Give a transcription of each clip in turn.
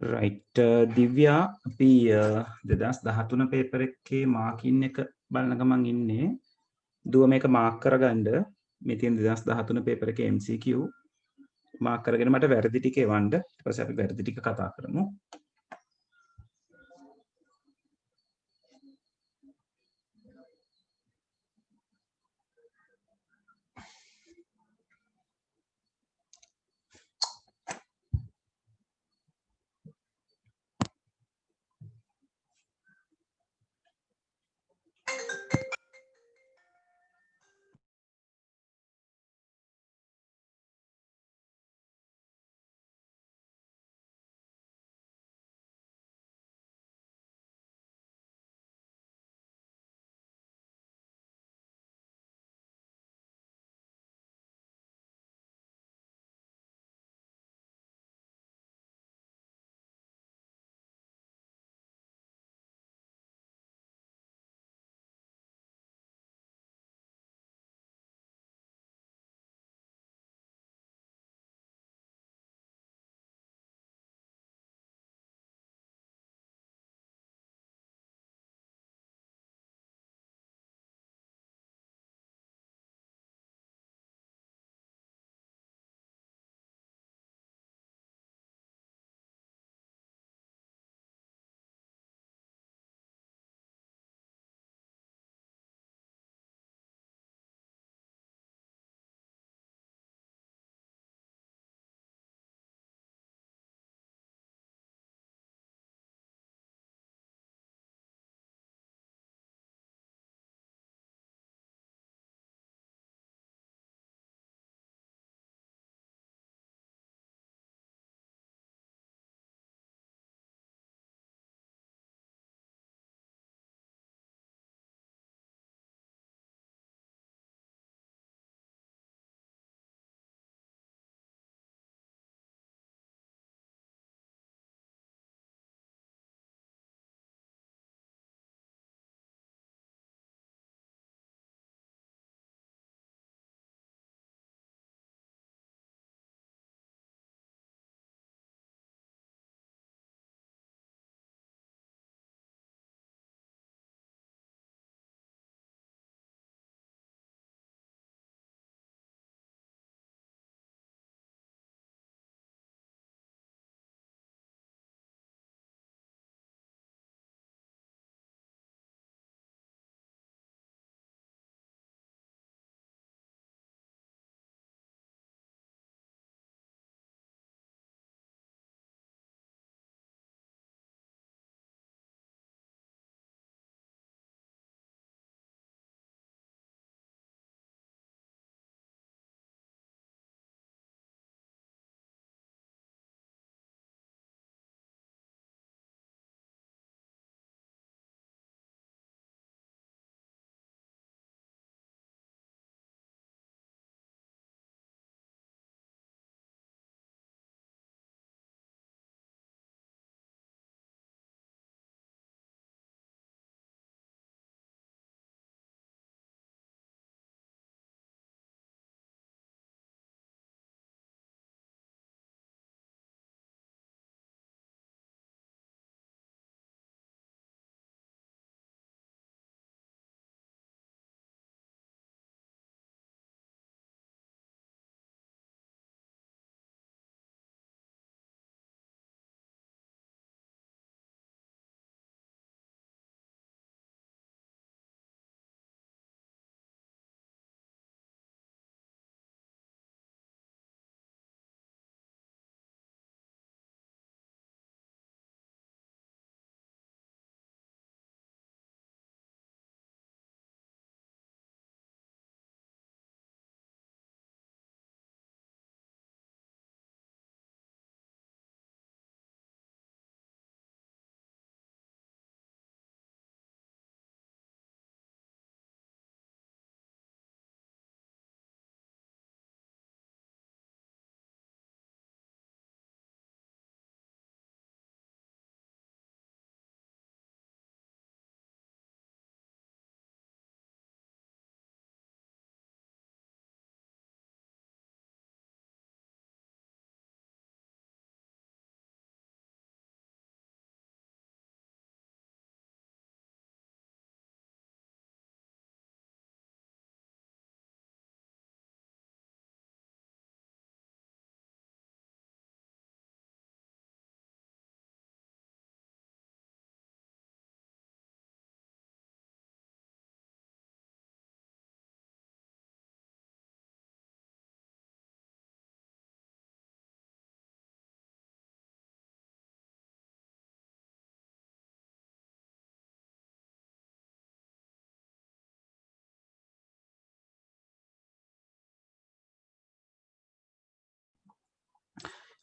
Right දිව්‍යා අපි 2013 paper එකේ මාකින් එක බලන ගමන් ඉන්නේ. දුව මේක මාක් කරගන්න. මේ තියෙන 2013 පේපර් එකේ MCQ මාක් කරගෙන මට වැරදි ටික එවන්න. ඊට පස්සේ අපි වැරදි ටික කතා කරමු.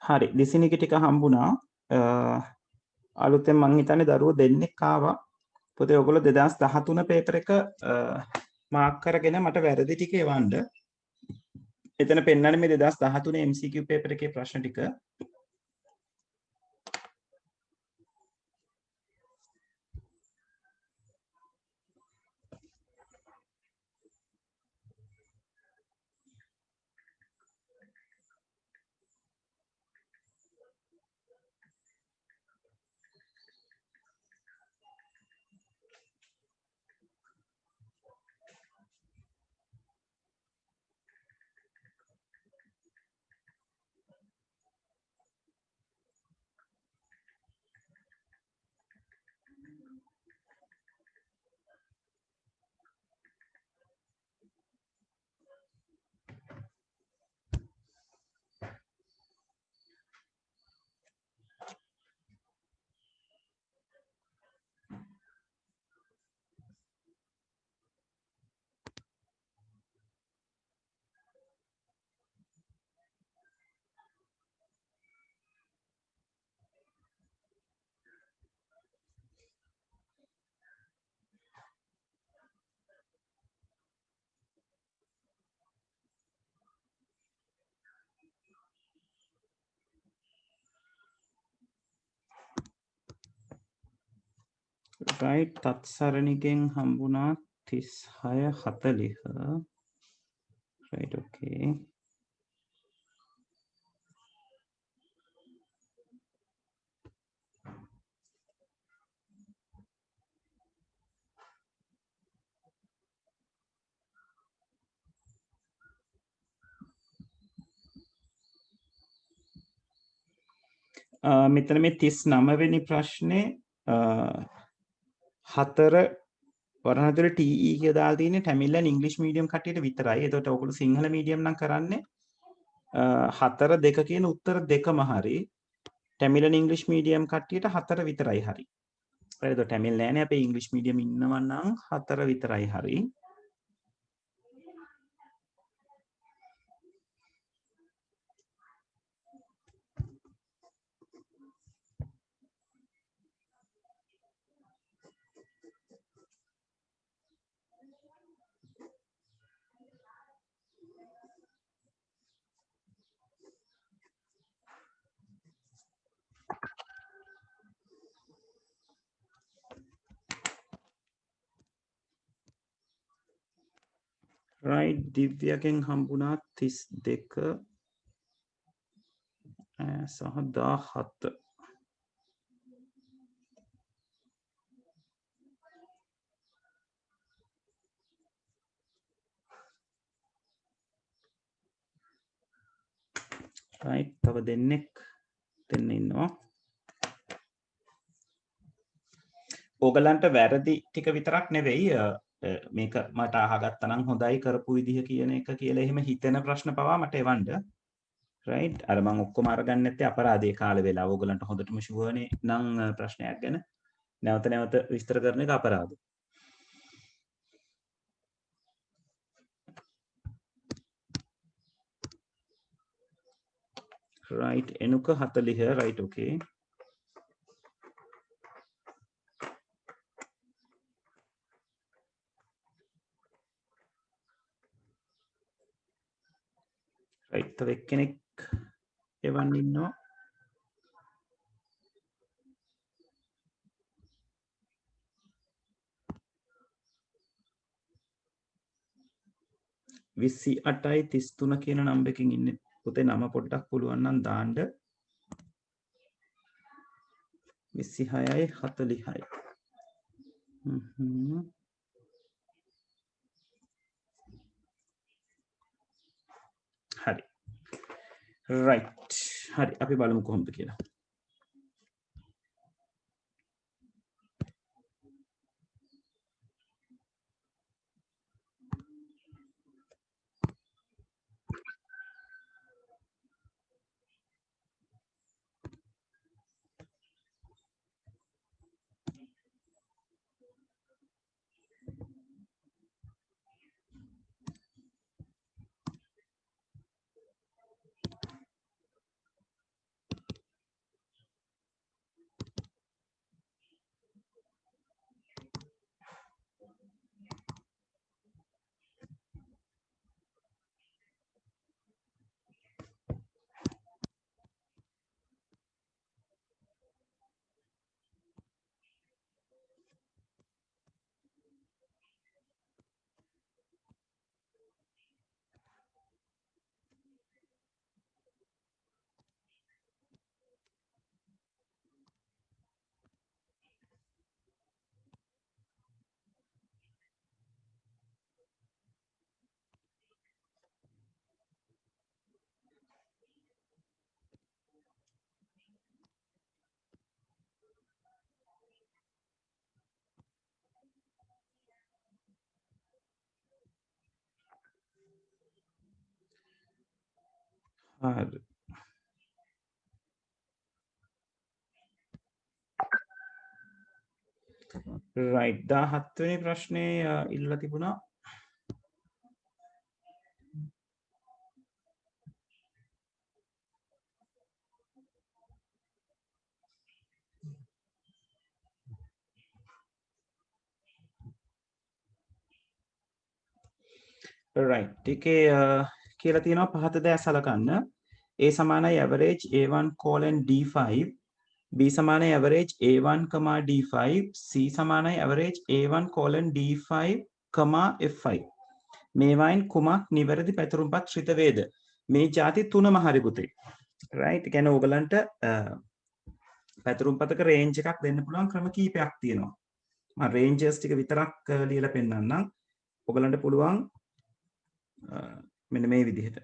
හරි දිසිනික ටික හම්බුණා අලුතෙන් මං හිතන්නේ දරුවෝ දෙන්නෙක් ආවා පොතේ ඔයගොල්ලෝ 2013 පේපර් එක මාක් කරගෙන මට වැරදි ටික එවන්න. එතන පෙන්නන්නේ මේ 2013 MCQ පේපර් එකේ ප්‍රශ්න ටික. right තත්සරණිගෙන් හම්බුණා 3640 right okay මෙතන මේ 39 වෙනි ප්‍රශ්නේ 4 වරහතුර TE කියලා දාලා තියෙන්නේ ටැමිල් and ඉංග්‍රීසි මීඩියම් කට්ටියට විතරයි. ඒකට ඔයගොල්ලෝ සිංහල මීඩියම් නම් කරන්නේ 4 2 කියන උත්තර දෙකම හරි. ටැමිල් and ඉංග්‍රීසි මීඩියම් කට්ටියට 4 විතරයි හරි. හරිද? ටැමිල් නෑනේ අපේ ඉංග්‍රීසි මීඩියම් ඉන්නව නම් 4 විතරයි හරි. right දිව්‍යගෙන් හම්බුණා 32 සහ 17 right තව දෙන්නෙක් දෙන්න ඉන්නවා. ඕගලන්ට වැරදි ටික විතරක් නෙවෙයි මේක මට අහගත්තා නම් හොඳයි කරපු විදිහ කියන එක කියලා එහෙම හිතෙන ප්‍රශ්න පවා මට එවන්න. right අර මම ඔක්කොම අරගන්න නැත්තේ අපරාධයේ කාලේ වෙලා ඕගලන්ට හොඳටම ෂුවර්නේ නම් ප්‍රශ්නයක් ගැන නැවත නැවත විස්තර කරන එක අපරාධ. right එනුක 40 right okay right තව එක්කෙනෙක් එවන්න ඉන්නවා. විසි 8යි 33 කියන නම්බර් එකකින් ඉන්නේ පුතේ නම පොඩ්ඩක් පුළුවන් නම් දාන්න 26යි 40යි හරි right හරි අපි බලමු කොහොමද කියලා. හරි. right 17 වෙනි ප්‍රශ්නේ ඉල්ලලා තිබුණා. right එකේ කියලා තියෙනවා පහත දෑ සලකන්න. A සමානයි average A1 colon D5, B සමානයි average A1, D5, C සමානයි average A1 colon D5, F5. මේවායින් කුමක් නිවැරදි පැතුරුම්පත් ශ්‍රිත වේද? මේ ಜಾති තුනම හරි පුතේ. right කියන්නේ ඕගලන්ට පැතුරුම්පතක රේන්ජ් එකක් දෙන්න පුළුවන් ක්‍රම කීපයක් තියෙනවා. මම රේන්ජස් ටික විතරක් ලියලා පෙන්නන්නම්. ඔයගලන්ට පුළුවන් මෙන්න මේ විදිහට.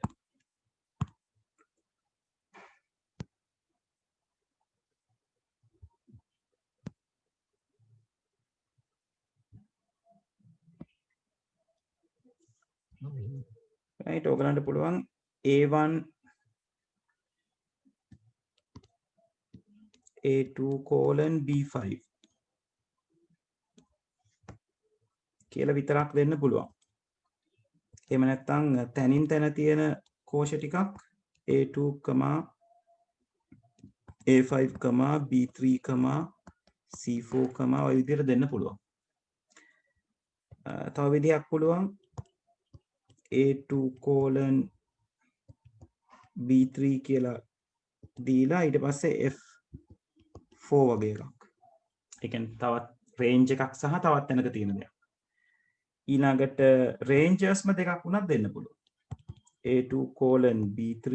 right ඔයගලන්ට පුළුවන් A1 A2 colon B5 කියලා විතරක් දෙන්න පුළුවන්. එහෙම නැත්නම් තැනින් තැන තියෙන කෝෂ ටිකක් A2, A5, B3, C4 ඔය විදිහට දෙන්න පුළුවන්. තව විදිහක් පුළුවන් A2 colon B3 කියලා දීලා ඊට පස්සේ F4 වගේ එකක්. ඒ කියන්නේ තවත් රේන්ජ් එකක් සහ තවත් තැනක තියෙන දෙයක්. ඊළඟට රේන්ජර්ස්ම දෙකක් වුණත් දෙන්න පුළුවන්. A2 colon B3,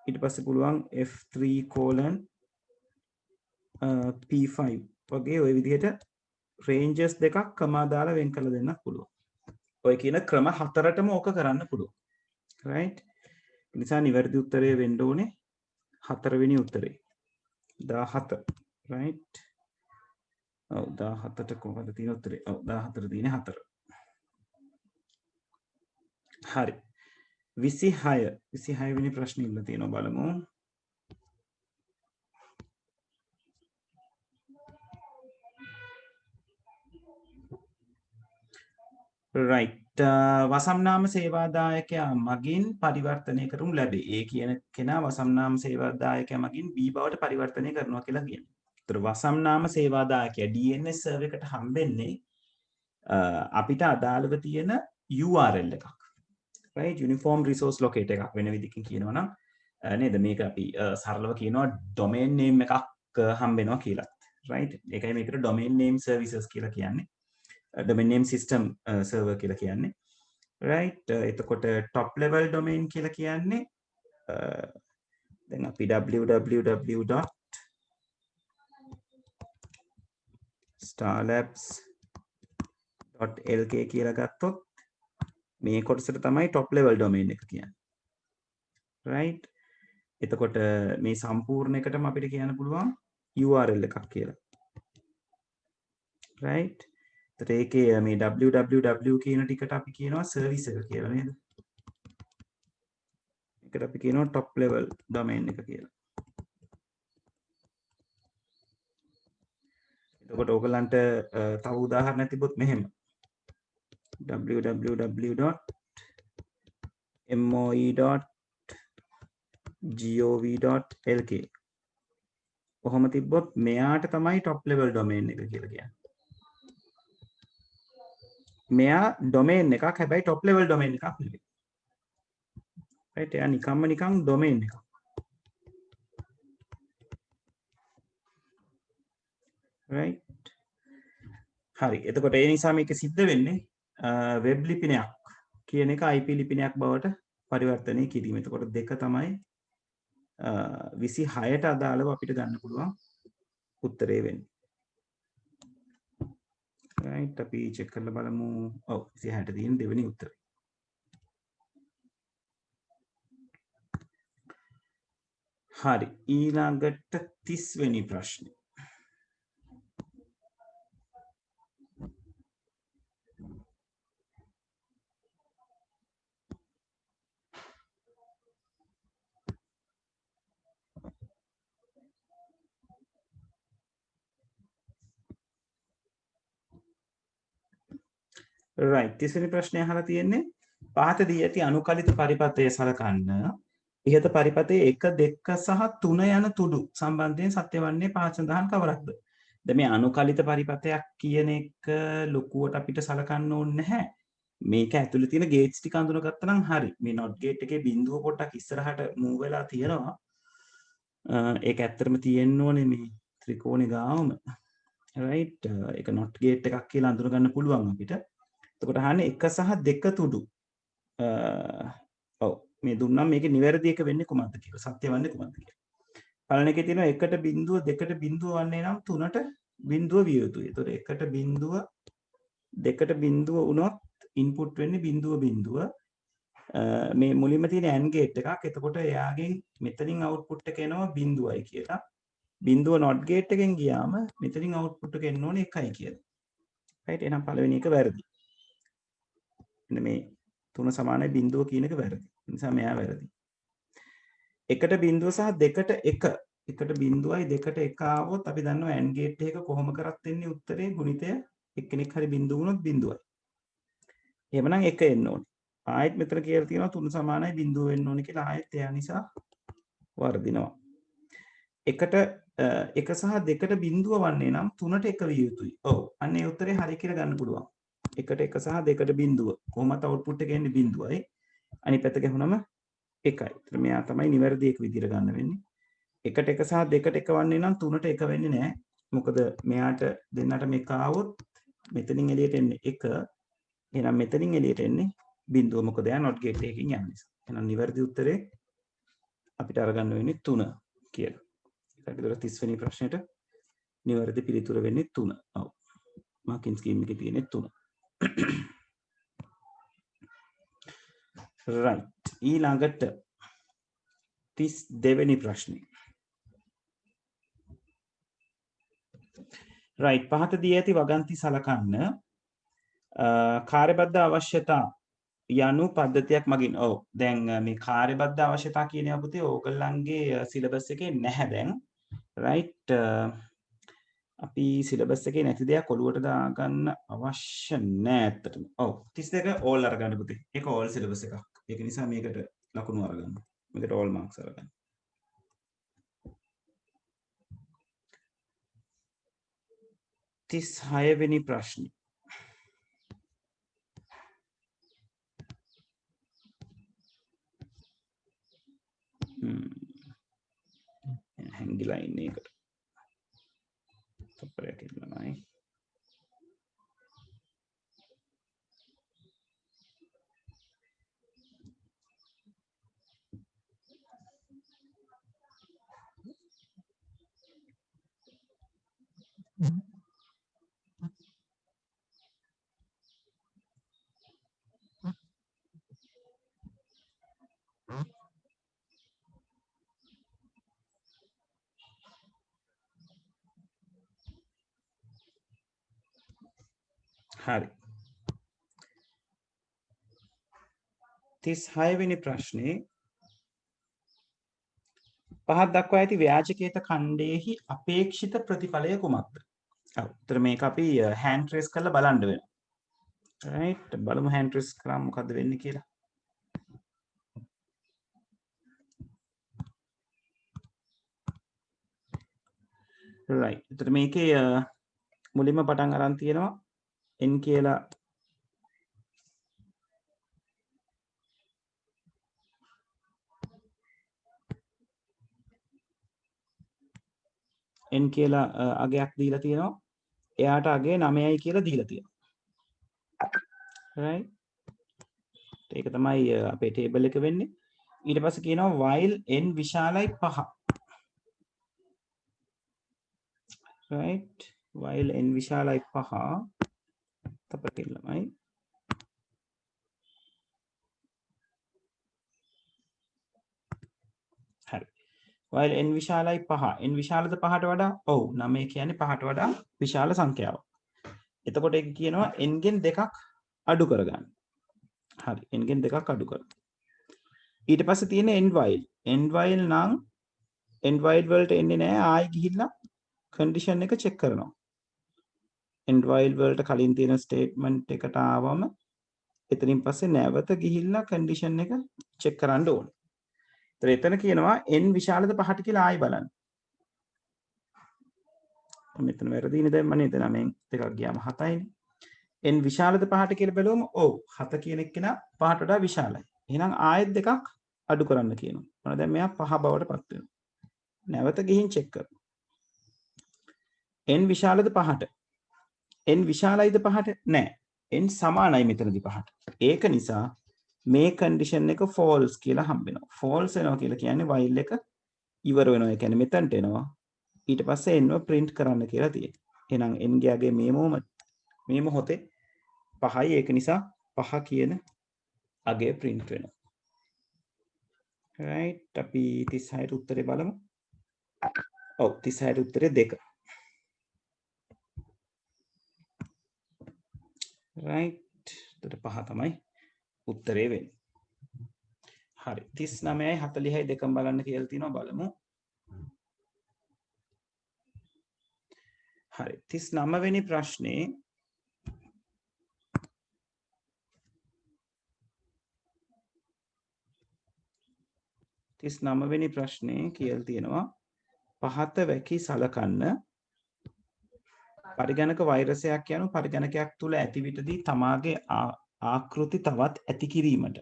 ඊට පස්සේ පුළුවන් F3 colon P5 වගේ ওই විදිහට රේන්ජර්ස් දෙකක් කමා දාලා වෙන් කරලා දෙන්නත් පුළුවන්. ඔය කියන ක්‍රම හතරටම ඕක කරන්න පුළුවන්. right? ඒ නිසා නිවැරදි උත්තරය වෙන්න ඕනේ 4 වෙනි උත්තරේ. 17. right? ඔව් 17ට කොහොමද තියෙන උත්තරේ? ඔව් 14 තියෙන්නේ 4. හරි. 26 වෙනි ප්‍රශ්නේ ඉන්න තියෙනවා බලමු. right වසම්නාම සේවාදායකයා මගින් පරිවර්තනය කරනු ලැබේ. ඒ කියන කෙනා වසම්නාම සේවාදායකයා මගින් B බවට පරිවර්තනය කරනවා කියලා කියනවා. ඒතර වසම්නාම සේවාදායකයා DNS සර්වර් එකට හම්බෙන්නේ අපිට අදාළව තියෙන URL එකක්. right uniform resource locator එකක් වෙන විදිහකින් කියනවා නම් නේද මේක අපි සරලව කියනවා domain name එකක් හම්බෙනවා කියලා. right ඒකයි මේකට domain name services කියලා කියන්නේ. domain name system server කියලා කියන්නේ. right එතකොට top level domain කියලා කියන්නේ දැන් අපි www.starlabs.lk කියලා ගත්තොත් මේ කොටසට තමයි top level domain එක කියන්නේ. right එතකොට මේ සම්පූර්ණ එකටම අපිට කියන්න පුළුවන් URL එකක් කියලා. right එතකොට ඒකේ මේ www කියන ටිකට අපි කියනවා service එක කියලා නේද? ඒකට අපි කියනවා top level domain එක කියලා. එතකොට ඕගලන්ට තව උදාහරණයක් තිබ්බොත් මෙහෙම www.moe.gov.lk කොහොම තිබ්බොත් මෙයාට තමයි top level domain එක කියලා කියන්නේ. මෙයා domain එකක් හැබැයි top level domain එකක් නෙවෙයි. right එයා නිකන් domain එකක්. right හරි එතකොට ඒ නිසා මේක සිද්ධ වෙන්නේ වෙබ් ලිපිනයක් කියන එක IP ලිපිනයක් බවට පරිවර්තනය කිරීම. එතකොට දෙක තමයි 26ට අදාළව අපිට ගන්න පුළුවන් උත්තරේ වෙන්නේ. right අපි check කරලා බලමු. ඔව් 26ට තියෙන දෙවෙනි උත්තරේ. හරි ඊළඟට 30 වෙනි ප්‍රශ්නේ. right 30 වෙනි ප්‍රශ්නය අහලා තියෙන්නේ පහත දී ඇති අනුකලිත පරිපථය සලකන්න ඉහත පරිපථයේ 1 2 සහ 3 යන තුඩු සම්බන්ධයෙන් සත්‍ය වන්නේ පහත සඳහන් කවරක්ද? දැන් මේ අනුකලිත පරිපථයක් කියන එක ලොකුවට අපිට සලකන්න ඕනේ නැහැ. මේක ඇතුලේ තියෙන ගේට්ස් ටික අඳුනගත්තා නම් හරි. මේ not gate එකේ බිඳුව පොඩ්ඩක් ඉස්සරහට move වෙලා තියෙනවා. ඒක ඇත්තටම තියෙන්න ඕනේ මේ ත්‍රිකෝණේ ගාවම. right ඒක not gate එකක් කියලා අඳුන ගන්න පුළුවන් අපිට. එතකොට අහන්නේ 1 සහ 2 තුඩු. ඔව් මේ දුන්නම් මේකේ නිවැරදි එක වෙන්නේ කොහොමද කියලා. සත්‍ය වන්නේ කොහොමද කියලා. පළවෙනි එකේ තියෙනවා 1ට බිඳුව 2ට බිඳුව වන්නේ නම් 3ට බිඳුව විය යුතුයි. එතකොට 1ට බිඳුව 2ට බිඳුව වුණොත් ඉන්පුට් වෙන්නේ බිඳුව මේ මුලින්ම තියෙන AND gate එකක්. එතකොට එයාගෙන් මෙතනින් output එක එනවා බිඳුවයි කියලා. බිඳුව not gate එකෙන් ගියාම මෙතනින් output එක එන්න ඕනේ 1යි කියලා. right එහෙනම් පළවෙනි එක වැරදි. එන්න මේ 3 සමානයි බිඳුව කියන එක වැරදි. ඒ නිසා මෙයා වැරදි. 1ට බිඳුව සහ 2ට 1. 1ට බිඳුවයි 2ට 1 ආවොත් අපි දන්නවා AND gate එක කොහොම කරත් එන්නේ උත්තරේ ගුණිතය එක්කෙනෙක් හරි බිඳුව වුණොත් බිඳුවයි. එහෙමනම් 1 එන්න ඕනේ. ආයෙත් මෙතන කියලා තියෙනවා 3 සමානයි බිඳුව වෙන්න ඕනේ කියලා ආයෙත් එයා නිසා වර්ධිනවා. 1ට 1 සහ 2ට බිඳුව වන්නේ නම් 3ට 1 විය යුතුයි. ඔව්. අන්න ඒ උත්තරේ හරි කියලා ගන්න පුළුවන්. 1ට 1 සහ 2ට බිඳුව. කොහොමද output එක එන්නේ බිඳුවයි. අනිත් පැත්ත ගහනම 1යි. ඒතර මෙයා තමයි නිවැරදි එක විදිහට ගන්න වෙන්නේ. 1ට 1 සහ 2ට 1 වන්නේ නම් 3ට 1 වෙන්නේ නැහැ. මොකද මෙයාට දෙන්නට මේක ආවොත් මෙතනින් එළියට එන්නේ 1. එහෙනම් මෙතනින් එළියට එන්නේ බිඳුව. මොකද එයා not gate එකකින් යන නිසා. එහෙනම් නිවැරදි උත්තරේ අපිට අරගන්න වෙන්නේ 3 කියලා. ඒකට 30 වෙනි ප්‍රශ්නෙට නිවැරදි පිළිතුර වෙන්නේ 3. ඔව්. මාකින් ස්කීම් එකේ තියෙන්නේ 3. right ඊළඟට 32 වෙනි ප්‍රශ්නේ. right පහත දී ඇති වගන්ති සලකන්න කාර්යබද්ධ අවශ්‍යතා යනු පද්ධතියක් මගින්. ඔව් දැන් මේ කාර්යබද්ධ අවශ්‍යතා කියන ඒවා පුතේ ඕගොල්ලන්ගේ සිලබස් එකේ නැහැ දැන්. right අපි සිලබස් එකේ නැති දෙයක් ඔළුවට දාගන්න අවශ්‍ය නැහැ ඇත්තටම. ඔව් 32 all අරගන්න පුතේ. ඒක all සිලබස් එකක්. ඒක නිසා මේකට ලකුණු අරගන්න. මේකට all marks අරගන්න. තිස් 6 වෙනි ප්‍රශ්නේ. හැංගිලා ඉන්නේ එකට. තප්පරයක් ඉන්නමයි. හරි 36 වෙනි ප්‍රශ්නේ පහත් දක්වා ඇති ව්‍යාජකේත ඛණ්ඩයේහි අපේක්ෂිත ප්‍රතිඵලය කුමක්ද? ඔව්. ඒතර මේක අපි hand trace කරලා බලන්න වෙනවා. right බලමු hand trace කරාම මොකද්ද වෙන්නේ කියලා. right ඒතර මේකේ මුලින්ම පටන් අරන් තියෙනවා n කියලා n කියලා අගයක් දීලා තියෙනවා. එයාට අගේ 9යි කියලා දීලා තියෙනවා. right ඒක තමයි අපේ ටේබල් එක වෙන්නේ. ඊට පස්සේ කියනවා while n විශාලයි 5. right while n විශාලයි 5 තපතින් ළමයි හරි while n විශාලයි 5 n විශාලද 5ට වඩා ඔව් 9 කියන්නේ 5ට වඩා විශාල සංඛ්‍යාවක්. එතකොට ඒක කියනවා n ගෙන් දෙකක් අඩු කරගන්න. හරි n ගෙන් දෙකක් අඩු කරගන්න. ඊට පස්සේ තියෙන n while නම් n while වලට එන්නේ නැහැ ආයි ගිහිල්ලා කන්ඩිෂන් එක චෙක් කරනවා. end while වලට කලින් තියෙන ස්ටේට්මන්ට් එකට ආවම එතනින් පස්සේ නැවත ගිහිල්ලා කන්ඩිෂන් එක චෙක් කරන්න ඕනේ. ඒතර එතන කියනවා n විශාලද පහට කියලා ආයි බලන්න. මෙතන වැරදිනේ දැන් මම නේද 9න් දෙකක් ගියාම 7යිනේ. n විශාලද පහට කියලා බැලුවම ඔව් 7 කියන එක්කෙනා පහට වඩා විශාලයි. එහෙනම් ආයෙත් දෙකක් අඩු කරන්න කියනවා. මොන දැන් මෙයා 5 බවට පත් වෙනවා. නැවත ගිහින් චෙක් කරනවා. n විශාලද පහට? n විශාලයිද පහට? නෑ. n සමානයි මෙතනදී පහට. ඒක නිසා මේ කන්ඩිෂන් එක false කියලා හම්බ වෙනවා. false වෙනවා කියලා කියන්නේ while එක ඉවර වෙනවා. ඒ කියන්නේ මෙතනට එනවා. ඊට පස්සේ n ව print කරන්න කියලා තියෙනවා. එහෙනම් n ගියාගේ මේ මොහොතේ 5යි. ඒක නිසා 5 කියන අගය print වෙනවා. right අපි 36ට උත්තරේ බලමු. ඔව් 36ට උත්තරේ 2. right එතකොට 5 තමයි උත්තරේ වෙන්නේ. හරි 39යි 40යි දෙකම බලන්න කියලා තියෙනවා බලමු. හරි 39 වෙනි ප්‍රශ්නේ 39 වෙනි ප්‍රශ්නේ කියලා තියෙනවා පහත වැකි සලකන්න පරිගණක වෛරසයක් යනු පරිගණකයක් තුල ඇති විටදී තමාගේ ආකෘති තවත් ඇති කිරීමට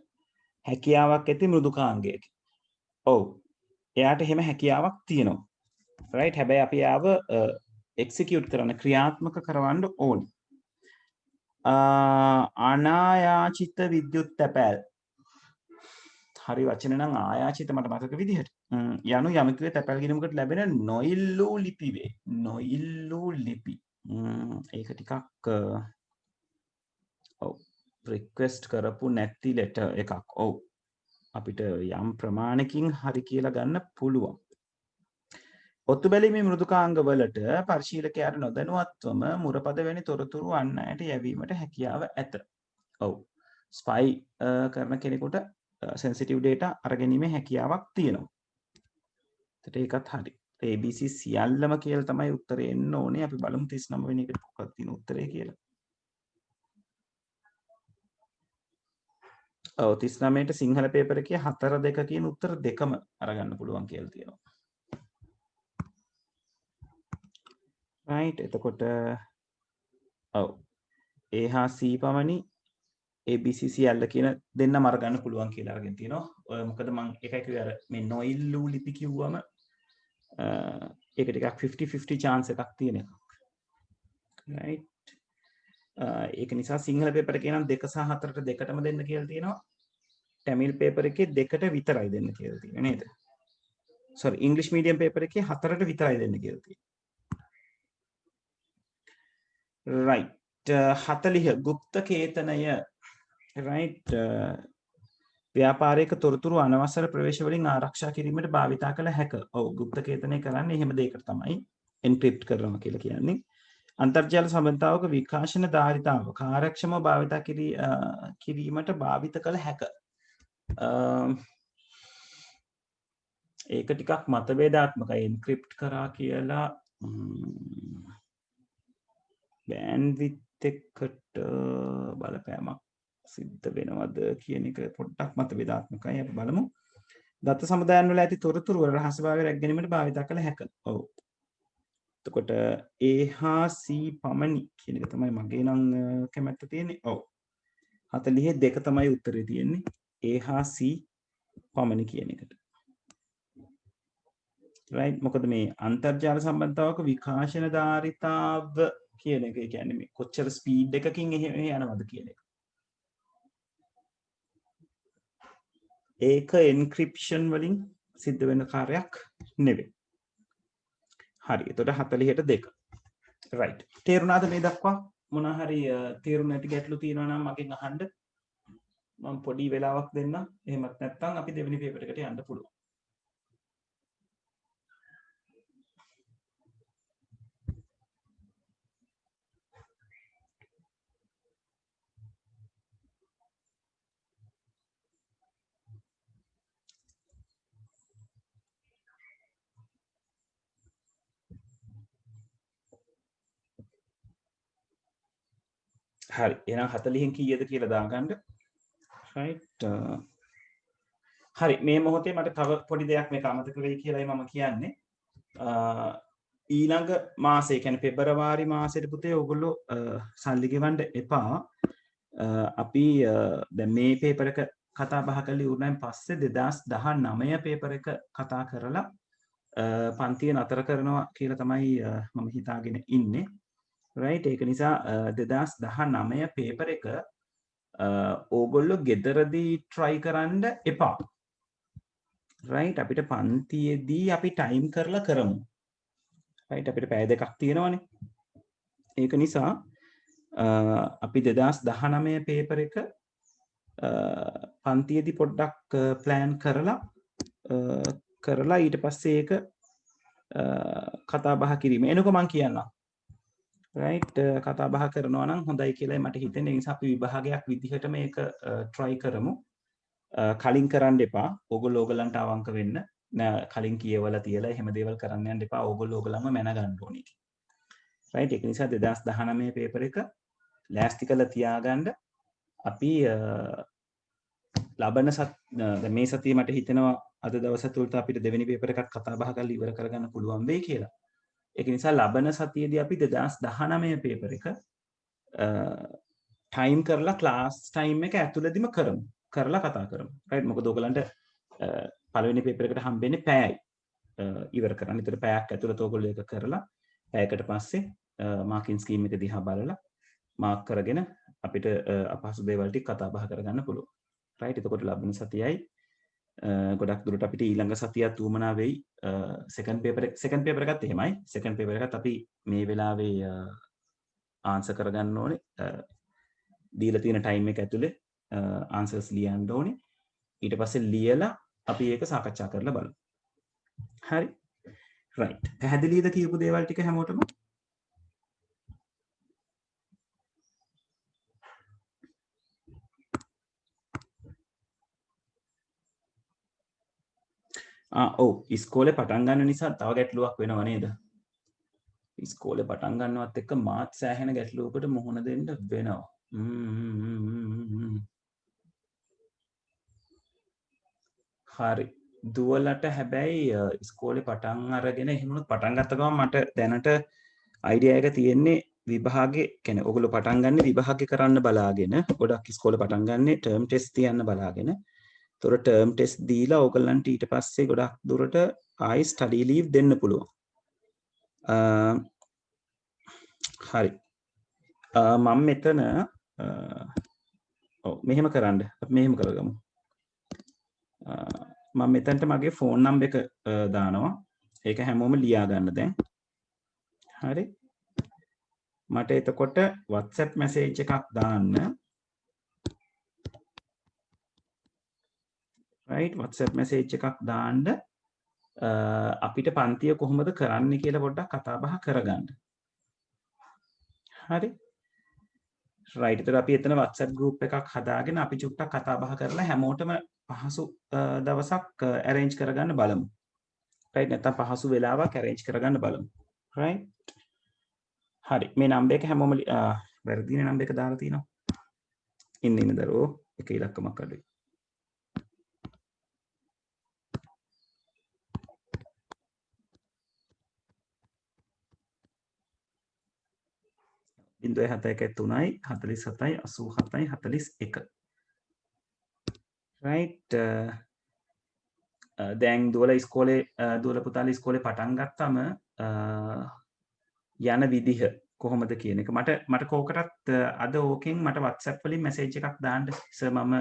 හැකියාවක් ඇති මෘදුකාංගයකි. ඔව්. එයාට එහෙම හැකියාවක් තියෙනවා. right හැබැයි අපි ආව එක්සිකියුට් කරන්න ක්‍රියාත්මක කරවන්න ඕනේ. අනායාචිත විද්‍යුත් තැපෑල් හරි වචන නම් ආයාචිත මට මතක විදිහට යනු යමකුගේ තැපැල් ගිණුමකට ලැබෙන නොඉල්ලූ ලිපි වේ. නොඉල්ලූ ලිපි. ඒක ටිකක් ඔව් රික්වෙස්ට් කරපු නැති ලෙටර් එකක්. ඔව් අපිට යම් ප්‍රමාණකින් හරි කියලා ගන්න පුළුවන්. ඔත්තු බැලීමේ මෘදුකාංග වලට පරිශීලකයාට නොදැනුවත්වම මුරපද වැනි තොරතුරු අන් අයට යැවීමට හැකියාව ඇත. ඔව් ස්පයි කරන කෙනෙකුට sensitive data අරගැනීමේ හැකියාවක් තියෙනවා. එතකොට ඒකත් හරි. ABC සියල්ලම කියලා තමයි උත්තරේ එන්න ඕනේ. අපි බලමු 39 වෙනි එකට මොකක්ද තියෙන උත්තරේ කියලා. ඔව් 39ට සිංහල පේපර් එකේ 4 2 කියන උත්තර දෙකම අරගන්න පුළුවන් කියලා තියෙනවා. right එතකොට ඔව් A හා C පමණි ABC සියල්ල කියන දෙන්නම අරගන්න පුළුවන් කියලා අරගෙන තියෙනවා. ඔය මොකද මම එකයි කිව්වේ අර මේ නොඉල්ලූ ලිපි කිව්වම ඒක ටිකක් 50-50 chance එකක් තියෙන එකක්. right ඒක නිසා සිංහල පේපර් එකේ නම් 2 සහ 4ට දෙකටම දෙන්න කියලා තියෙනවා. තමිල් පේපර් එකේ 2ට විතරයි දෙන්න කියලා තියෙනවා නේද? sorry ඉංග්‍රීසි මීඩියම් පේපර් එකේ 4ට විතරයි දෙන්න කියලා තියෙනවා. right 40 ගුප්ත කේතනය right ව්‍යාපාරික තොරතුරු අනවසර ප්‍රවේශ වලින් ආරක්ෂා කිරීමට භාවිතා කළ හැක. ඔව් ගුප්ත කේතනය කරන්නේ එහෙම දෙයකට තමයි එන්ක්‍රිප්ට් කරනවා කියලා කියන්නේ. අන්තර්ජාල සම්බන්ධතාවක විකාශන ධාරිතාව කාර්යක්ෂමව භාවිතා කිරීමට භාවිත කළ හැක. ඒක ටිකක් මතභේදාත්මකයි එන්ක්‍රිප්ට් කරා කියලා බෑන්ඩ්විඩ්ත් එක්කට බලපෑමක් සිද්ධ වෙනවද කියන එක පොඩ්ඩක් මතභේදාත්මකයි. අපි බලමු. දත්ත සමුදායන් වල ඇති තොරතුරු වල රහස්‍යභාවය රැක ගැනීමට භාවිත කළ හැක. ඔව්. එතකොට A හා C පමණි කියන එක තමයි මගේ නම් කැමැත්ත තියෙන්නේ. ඔව්. 40 දෙක තමයි උත්තරේ තියෙන්නේ. A හා C පමණි කියන එකට. right මොකද මේ අන්තර්ජාල සම්බන්ධතාවක විකාශන ධාරිතාව කියන එක කියන්නේ මේ කොච්චර ස්පීඩ් එකකින් එහෙම යනවද කියන එක. ඒක එන්ක්‍රිප්ෂන් වලින් සිද්ධ වෙන කාර්යයක් නෙවෙයි. හරි. එතකොට 40ට 2. right. තේරුණාද මේ දක්වා? මොන හරි තේරුම් නැති ගැටලු තියෙනවා නම් මගෙන් අහන්න. මම පොඩි වෙලාවක් දෙන්න. එහෙමත් නැත්නම් අපි දෙවෙනි පේපර් එකට යන්න පුළුවන්. හරි එහෙනම් 40න් කීයද කියලා දාගන්න. right හරි මේ මොහොතේ මට තව පොඩි දෙයක් මේක අමතක වෙයි කියලායි මම කියන්නේ. ඊළඟ මාසේ කියන්නේ පෙබරවාරි මාසෙට පුතේ ඔයගොල්ලෝ සල්ලි ගෙවන්න එපා. අපි දැන් මේ පේපර් එක කතා බහ කරලා ඉවරනයින් පස්සේ 2019 පේපර් එක කතා කරලා පන්තිය නතර කරනවා කියලා තමයි මම හිතාගෙන ඉන්නේ. right ඒක නිසා 2019 පේපර් එක ඕගොල්ලෝ ගෙදරදී try කරන්න එපා. right අපිට පන්තියේදී අපි ටයිම් කරලා කරමු. right අපිට පැය දෙකක් තියෙනවානේ. ඒක නිසා අපි 2019 පේපර් එක පන්තියේදී පොඩ්ඩක් ප්ලෑන් කරලා ඊට පස්සේ ඒක කතා බහ කිරීම. එනකො මම කියන්නම්. right කතා බහ කරනවා නම් හොඳයි කියලා මට හිතෙනවා. ඒ නිසා අපි විභාගයක් විදිහට මේක try කරමු. කලින් කරන්න එපා. ඕගොල්ලෝ ඕගලන්ට අවංක වෙන්න. නෑ කලින් කියවලා තියලා එහෙම දේවල් කරන්න යන්න එපා. ඕගොල්ලෝ ඕගලන්ම මැන ගන්න ඕනේ. right ඒක නිසා 2019 පේපර් එක ලෑස්ති කරලා තියාගන්න. අපි ලබන මේ සතියේ මට හිතෙනවා අද දවස් තුලට අපිට දෙවෙනි පේපර් එකක් කතා බහ කරලා ඉවර කරගන්න පුළුවන් වෙයි කියලා. ඒක නිසා ලබන සතියේදී අපි 2019 පේපර් එක ටයිම් කරලා ක්ලාස් ටයිම් එක ඇතුළතදීම කරමු. කරලා කතා කරමු. right මොකද ඔයගලන්ට පළවෙනි පේපර් එකට හම්බෙන්නේ පැයයි. ඉවර කරන්න. ඒතර පැයක් ඇතුළත ඔයගොල්ලෝ ඒක කරලා පැයකට පස්සේ මාකින් ස්කීම් එක දිහා බලලා මාක් කරගෙන අපිට අපහසු දේවල් ටික කතා බහ කරගන්න පුළුවන්. right එතකොට ලබන සතියයි ගොඩක් දුරට අපිට ඊළඟ සතියත් උවමනා වෙයි. සෙකන්ඩ් පේපර් එකත් එහෙමයි. සෙකන්ඩ් පේපර් එකත් අපි මේ වෙලාවේ ආන්සර් කරගන්න ඕනේ. දීලා තියෙන ටයිම් එක ඇතුලේ ආන්සර්ස් ලියන්න ඕනේ. ඊට පස්සේ ලියලා අපි ඒක සාකච්ඡා කරලා බලමු. හරි. right. පැහැදිලිද කියපු දේවල් ටික හැමෝටම? ඔව් ඉස්කෝලේ පටන් ගන්න නිසා තව ගැටලුවක් වෙනව නේද? ඉස්කෝලේ පටන් ගන්නවත් එක්ක මාත් සෑහෙන ගැටලුවකට මුහුණ දෙන්න වෙනවා. හරි. දුවලට හැබැයි ඉස්කෝලේ පටන් අරගෙන එහෙමනොත් පටන් ගත්ත ගමන් මට දැනට අයිඩියා එක තියෙන්නේ විභාගේ කියන්නේ ඔයගොල්ලෝ පටන් ගන්න විභාගේ කරන්න බලාගෙන ගොඩක් ඉස්කෝලේ පටන් ගන්නේ ටර්ම් ටෙස්ට් තියන්න බලාගෙන. ඒතොර ටර්ම් ටෙස්ට් දීලා ඔයගොල්ලන්ට ඊට පස්සේ ගොඩක් දුරට ආයි ස්ටඩි ලීව් දෙන්න පුළුවන්. හරි. මම මෙතන මෙහෙම කරන්න. අපි මෙහෙම කරගමු. මම මෙතනට මගේ ෆෝන් නම්බර් එක දානවා. ඒක හැමෝම ලියා ගන්න දැන්. හරි. මට එතකොට WhatsApp message එකක් දාන්න. right WhatsApp message එකක් දාන්න. අපිට පන්තිය කොහොමද කරන්න කියලා පොඩ්ඩක් කතා බහ කරගන්න. හරි. right එතකොට අපි එතන WhatsApp group එකක් හදාගෙන අපි චුට්ටක් කතා බහ කරලා හැමෝටම පහසු දවසක් arrange කරගන්න බලමු. right නැත්නම් පහසු වෙලාවක් arrange කරගන්න බලමු. right හරි මේ නම්බර් එක හැමෝම වැරදිනේ නම්බර් එක දාලා තිනවා. ඉන්න දරුවෝ එක ඉලක්කමක් අඩුයි. 0.7 47 87 41 right දැන් දුවලා ඉස්කෝලේ දුවලා පුතාලා ඉස්කෝලේ පටන් ගත්තම යන විදිහ කොහොමද කියන එක මට කෝකටත් අද ඕකෙන් මට WhatsApp වලින් මැසේජ් එකක් දාන්න සර් මම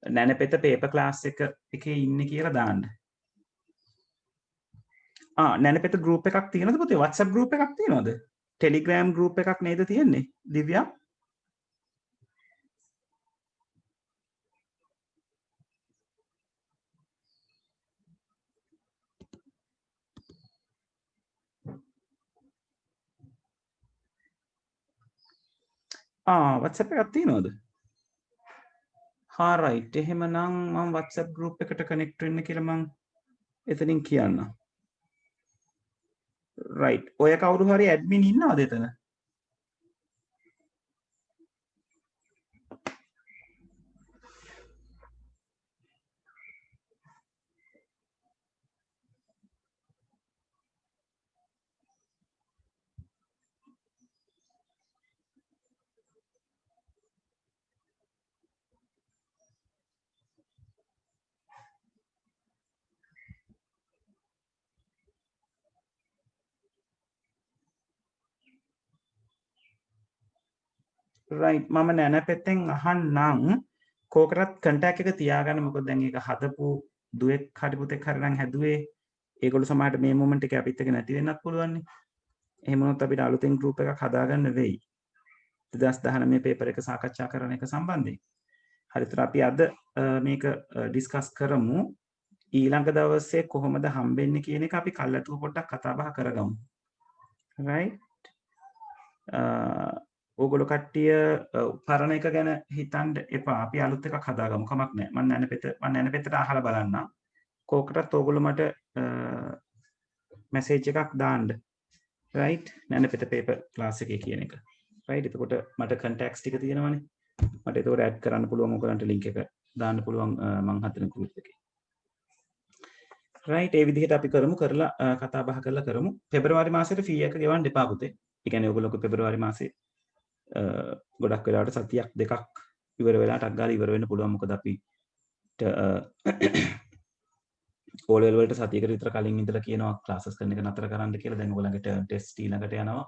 නැනපෙත පේපර් ක්ලාස් එකේ ඉන්නේ කියලා දාන්න. නැනපෙත group එකක් තියෙනවද පුතේ? WhatsApp group එකක් තියෙනවද? Telegram group එකක් නේද තියෙන්නේ? දිව්‍යා? WhatsApp එකක් තියෙනවද? right එහෙමනම් මම WhatsApp group එකට connect වෙන්න කියලා මම එතනින් කියන්නම්. right ඔය කවුරු හරි admin ඉන්නවද එතන? right මම නැන පෙත්තෙන් අහන්නම් කෝකටත් කන්ටැක්ට් එක තියාගන්න මොකද දැන් ඒක හදපු දුවෙක් හරි පුතෙක් හරි නම් හැදුවේ ඒගොල්ලෝ සමහරට මේ මොමන්ට් එකේ අපිත් එක්ක නැති වෙන්නත් පුළුවන් නේ එහෙම වුණොත් අපිට අලුතෙන් ගෲප් එකක් හදාගන්න වෙයි 2019 පේපර් එක සාකච්ඡා කරන එක සම්බන්ධයෙන් හරිතර අපි අද මේක ඩිස්කස් කරමු ඊළඟ දවසේ කොහොමද හම්බෙන්නේ කියන එක අපි කල්ලාතුව පොඩ්ඩක් කතා බහ කරගමු right ඕගොල්ලෝ කට්ටිය පරණ එක ගැන හිතන්න එපා. අපි අලුත් එකක් හදාගමු. කමක් නැහැ. මම නැනපෙතට අහලා බලන්නම්. කෝකටත් ඕගොල්ලෝ මට මැසේජ් එකක් දාන්න. right? නැනපෙත පේපර් ක්ලාස් එකේ කියන එක. right? එතකොට මට contacts ටික තියෙනවනේ. මට ඒකට ඇඩ් කරන්න පුළුවන් ඕගොල්ලන්ට link එක දාන්න පුළුවන් මං හදන group එකේ. right? ඒ විදිහට අපි කරමු කරලා කතා බහ කරලා කරමු. පෙබරවාරි මාසෙට ෆී එක ගෙවන්න එපා පුතේ. ඒ කියන්නේ ඕගොල්ලෝ පෙබරවාරි මාසේ ගොඩක් වෙලාවට සතියක් දෙකක් ඉවර වෙලා ටක් ගාලා ඉවර වෙන්න පුළුවන් මොකද අපිට ඕ ලෙවල් වලට සතියකට විතර කලින් ඉඳලා කියනවා ක්ලාසස් කරන එක නතර කරන්න කියලා දැන් ඔයගොල්ලන්ගේ ටර්ම් ටෙස්ට් ඊළඟට යනවා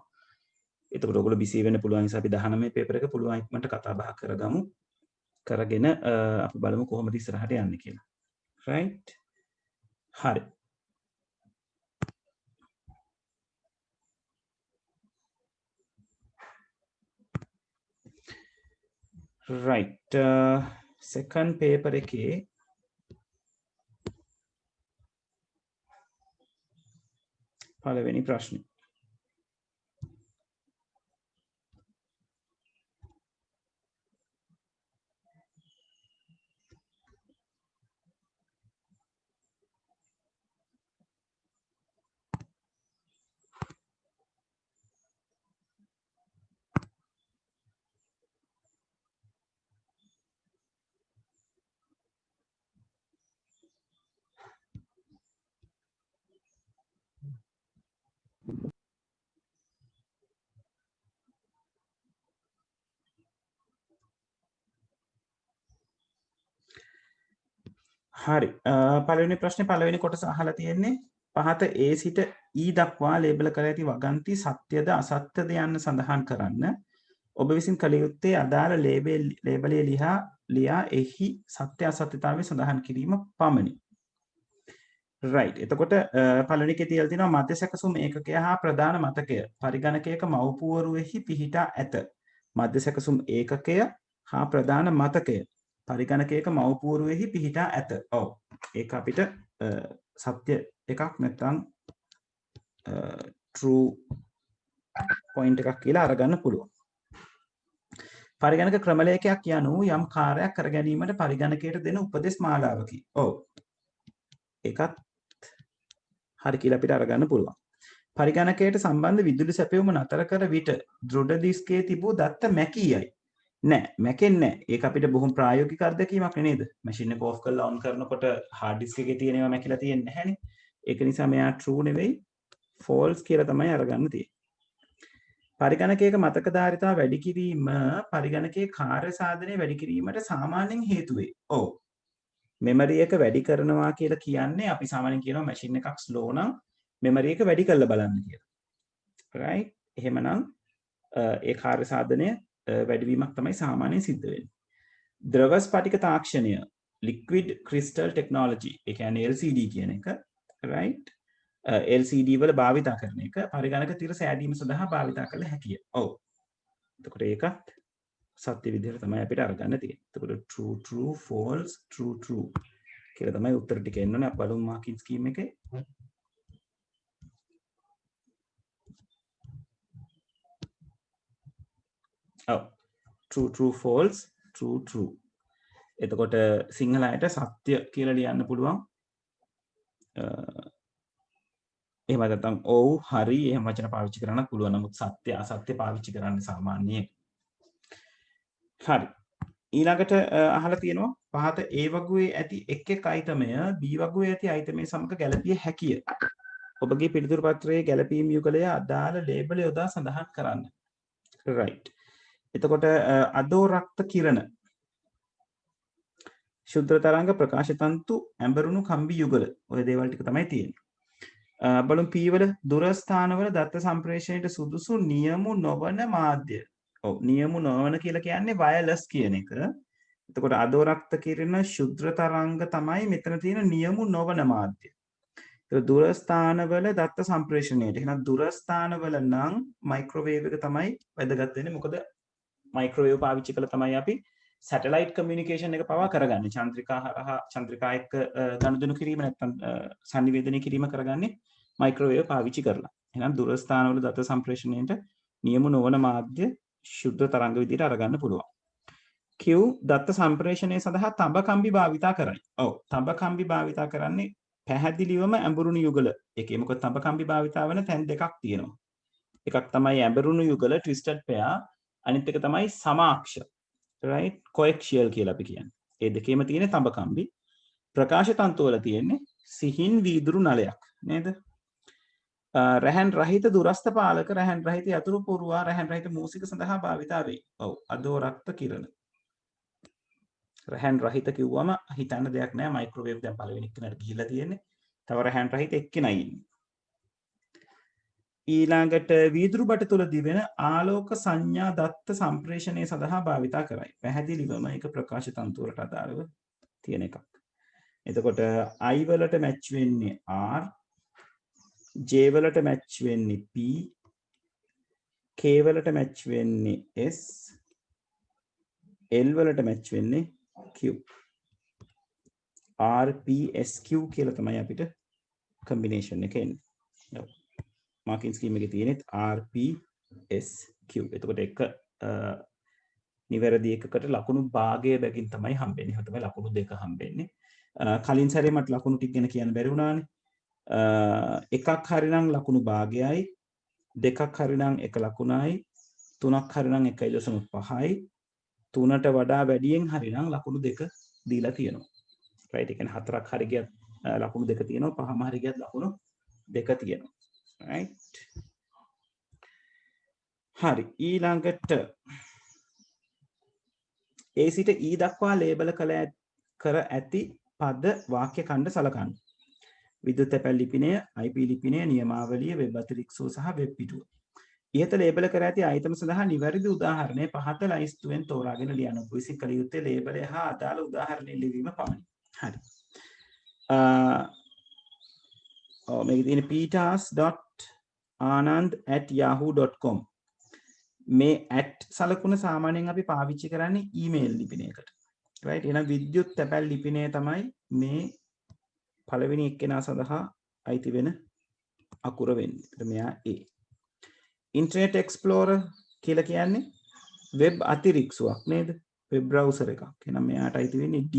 එතකොට ඔයගොල්ලෝ බිසි වෙන්න පුළුවන් නිසා අපි 19 පේපර් එක පුළුවන් ඉක්මනට කතා බහ කරගමු කරගෙන අපි බලමු කොහොමද ඉස්සරහට යන්නේ කියලා right හරි right second paper එකේ පළවෙනි ප්‍රශ්නේ හරි පළවෙනි ප්‍රශ්නේ පළවෙනි කොටස අහලා තියෙන්නේ පහත A සිට E දක්වා ලේබල් කර ඇති වගන්ති සත්‍යද අසත්‍යද යන්න සඳහන් කරන්න ඔබ විසින් කළ යුත්තේ අදාළ ලේබලය ලියා එහි සත්‍ය අසත්‍යතාවය සඳහන් කිරීම පමණි right එතකොට පළවෙනි එකේ තියලා තියෙනවා මධ්‍ය සැකසුම් ඒකකය හා ප්‍රධාන මතකය පරිගණකයක මව්පුවරුෙහි පිහිටා ඇත මධ්‍ය සැකසුම් ඒකකය හා ප්‍රධාන මතකය පරිගණකයක මව්පුවරුෙහි පිහිටා ඇත. ඔව්. ඒක අපිට සත්‍ය එකක් නැත්නම් true point එකක් කියලා අරගන්න පුළුවන්. පරිගණක ක්‍රමලේඛයක් යනු යම් කාර්යයක් කර ගැනීමට පරිගණකයට දෙන උපදෙස් මාලාවකි. ඔව්. ඒකත් හරි කියලා අපිට අරගන්න පුළුවන්. පරිගණකයට සම්බන්ධ විදුලි සැපයුම නතර කර විට දෘඩ දිස්කයේ තිබූ දත්ත මැකීයයි. නෑ මැකෙන්නේ නෑ. ඒක අපිට බොහොම ප්‍රායෝගික අත්දැකීමක් නේද? මැෂින් එක ඕෆ් කරලා ඔන් කරනකොට හાર્ඩ් ඩිස්ක් එකේ තියෙනවා මැකිලා තියෙන්නේ නැහැනේ. ඒක නිසා මෙයා true නෙවෙයි false කියලා තමයි අරගන්න තියෙන්නේ. පරිගණකයක මතකධාරිතාව වැඩි කිරීම පරිගණකයේ කාර්ය සාධනය වැඩි කිරීමට සාමාන්‍යයෙන් හේතු වේ. ඔව්. මෙමරි එක වැඩි කරනවා කියලා කියන්නේ අපි සාමාන්‍යයෙන් කියනවා මැෂින් එකක් ස්ලෝ නම් මෙමරි එක වැඩි කරලා බලන්න කියලා. right? එහෙමනම් ඒ කාර්ය සාධනය වැඩිවීමක් තමයි සාමාන්‍යයෙන් සිද්ධ වෙන්නේ. ද්‍රව ස්පටික තාක්ෂණය liquid crystal technology ඒ කියන්නේ LCD කියන එක right LCD වල භාවිතා කරන එක පරිගණක තිර සෑදීම සඳහා භාවිතා කළ හැකිය. ඔව්. එතකොට ඒකත් සත්‍ය විදිහට තමයි අපිට අරගන්න තියෙන්නේ. එතකොට true true false true true කියලා තමයි උත්තර ටික එන්න ඕනේ. අපි බලමු මාකින් ස්කීම් එකේ. ඔව්. true true false true true. එතකොට සිංහල අයට සත්‍ය කියලා ලියන්න පුළුවන්. එහෙම නැත්නම් ඔව් හරි එහෙම වචන පාවිච්චි කරන්නත් පුළුවන්. නමුත් සත්‍ය අසත්‍ය පාවිච්චි කරන්න සාමාන්‍යයෙන්. හරි. ඊළඟට අහලා තියෙනවා පහත A වගුවේ ඇති එක් අයිතමය B වගුවේ ඇති අයිතමය සමග ගැළපිය හැකිය. ඔබගේ පිළිතුරු පත්‍රයේ ගැළපීම් යුගලය අදාළ ලේබල් යොදා සඳහන් කරන්න. right. එතකොට අදෝ රක්ත කිරණ ශුද්ධ තරංග ප්‍රකාශ තන්තු ඇඹරුණු කම්බි යුගල ඔය දේවල් ටික තමයි තියෙන්නේ. බලමු P වල දුර ස්ථානවල දත්ත සම්ප්‍රේෂණයට සුදුසු නියමු නොවන මාධ්‍ය. ඔව් නියමු නොවන කියලා කියන්නේ වයර්ලස් කියන එක. එතකොට අදෝරක්ත කිරණ ශුද්‍ර තරංග තමයි මෙතන තියෙන නියමු නොවන මාධ්‍ය. ඒක දුර ස්ථානවල දත්ත සම්ප්‍රේෂණයට. එහෙනම් දුර ස්ථානවල නම් මයික්‍රෝවේව් එක තමයි වැදගත් වෙන්නේ. මොකද මයික්‍රෝවේව් පාවිච්චි කළා තමයි අපි සැටලයිට් කමියුනිකේෂන් එක පවා කරගන්නේ. චන්ද්‍රිකා හරහා චන්ද්‍රිකා එක්ක ගනුදෙනු කිරීම නැත්නම් සංනිවේදනය කිරීම කරගන්නේ මයික්‍රෝවේව් පාවිච්චි කරලා. එහෙනම් දුර ස්ථානවල දත්ත සම්ප්‍රේෂණයට නියමු නොවන මාධ්‍ය ශුද්ධ තරංග විදිහට අරගන්න පුළුවන්. Q දත්ත සම්ප්‍රේෂණය සඳහා තඹ කම්බි භාවිතා කරයි. ඔව් තඹ කම්බි භාවිතා කරන්නේ පැහැදිලිවම ඇඹරුණු යුගල එකේ. මොකද තඹ කම්බි භාවිතා වෙන තැන් දෙකක් තියෙනවා. එකක් තමයි ඇඹරුණු යුගල twisted pair, අනිත් එක තමයි සමාක්ෂ. right coaxial කියලා අපි කියන්නේ. ඒ දෙකේම තියෙන තඹ කම්බි. ප්‍රකාශ තන්තු වල තියෙන්නේ සිහින් වීදුරු නලයක් නේද? රැහන් රහිත දුරස්ත පාලක රැහන් රහිත යතුරු පුරවා රැහන් රහිත මූසික සඳහා භාවිතා වේ. ඔව් අදෝරක්ත කිරණ. රැහන් රහිත කිව්වම හිතන්න දෙයක් නෑ මයික්‍රෝවේව් දැන් පළවෙනි එක්කෙනාට ගිහිල්ලා තියෙන්නේ. තව රැහන් රහිත එක්කෙනයි ඉන්නේ. ඊළඟට වීදුරු බට තුල දිවෙන ආලෝක සංඥා දත්ත සම්ප්‍රේෂණය සඳහා භාවිතා කරයි. පැහැදිලිවම ඒක ප්‍රකාශ තන්තු වලට අදාළව තියෙන එකක්. එතකොට I වලට මැච් වෙන්නේ R, J වලට මැච් වෙන්නේ P, K වලට මැච් වෙන්නේ S, L වලට මැච් වෙන්නේ Q. R P S Q කියලා තමයි අපිට කම්බිනේෂන් එක එන්නේ. ඔව්. මාකින් ස්කීම් එකේ තියෙන්නේ R P S Q. එතකොට එක නිවැරදි එකකට ලකුණු භාගය බැගින් තමයි හම්බෙන්නේ. එහෙනම් තමයි ලකුණු දෙක හම්බෙන්නේ. කලින් සැරේ මට ලකුණු ටික ගැන කියන්න බැරි වුණානේ. එකක් හරිනම් ලකුණු භාගයයි, දෙකක් හරිනම් එක ලකුණයි, තුනක් හරිනම් 1.5යි, තුනට වඩා වැඩියෙන් හරිනම් ලකුණු දෙක දීලා තියෙනවා. right ඒ කියන්නේ හතරක් හරි ගියත් ලකුණු දෙක තියෙනවා, පහම හරි ගියත් ලකුණු දෙක තියෙනවා. right හරි ඊළඟට A සිට E දක්වා ලේබල් කර ඇති පද වාක්‍ය ඛණ්ඩ සලකන්න. විද්‍යුත් තැපැල් ලිපිනය, IP ලිපිනය, නියමාවලිය, වෙබ් අතිරික්සුව සහ වෙබ් පිටුව. ඉහත ලේබල් කර ඇති අයිටම් සඳහා නිවැරදි උදාහරණය පහත ලයිස්තුවෙන් තෝරාගෙන ලියන්න. විසින් කළ යුත්තේ ලේබලය හා අදාළ උදාහරණය ලිවීම පමණි. හරි. මේකේ තියෙන petas.anand@yahoo.com මේ සලකුණ සාමාන්‍යයෙන් අපි පාවිච්චි කරන්නේ ඊමේල් ලිපිනයකට. right එහෙනම් විද්‍යුත් තැපැල් ලිපිනය තමයි මේ පළවෙනි එක්කෙනා සඳහා අයිති වෙන අකුර වෙන්නේ. ඒත් මෙයා A. ඉන්ටර්නෙට් එක්ස්ප්ලෝරර් කියලා කියන්නේ වෙබ් අතිරික්සුවක් නේද? වෙබ් බ්‍රවුසර් එකක්. එහෙනම් මෙයාට අයිති වෙන්නේ D.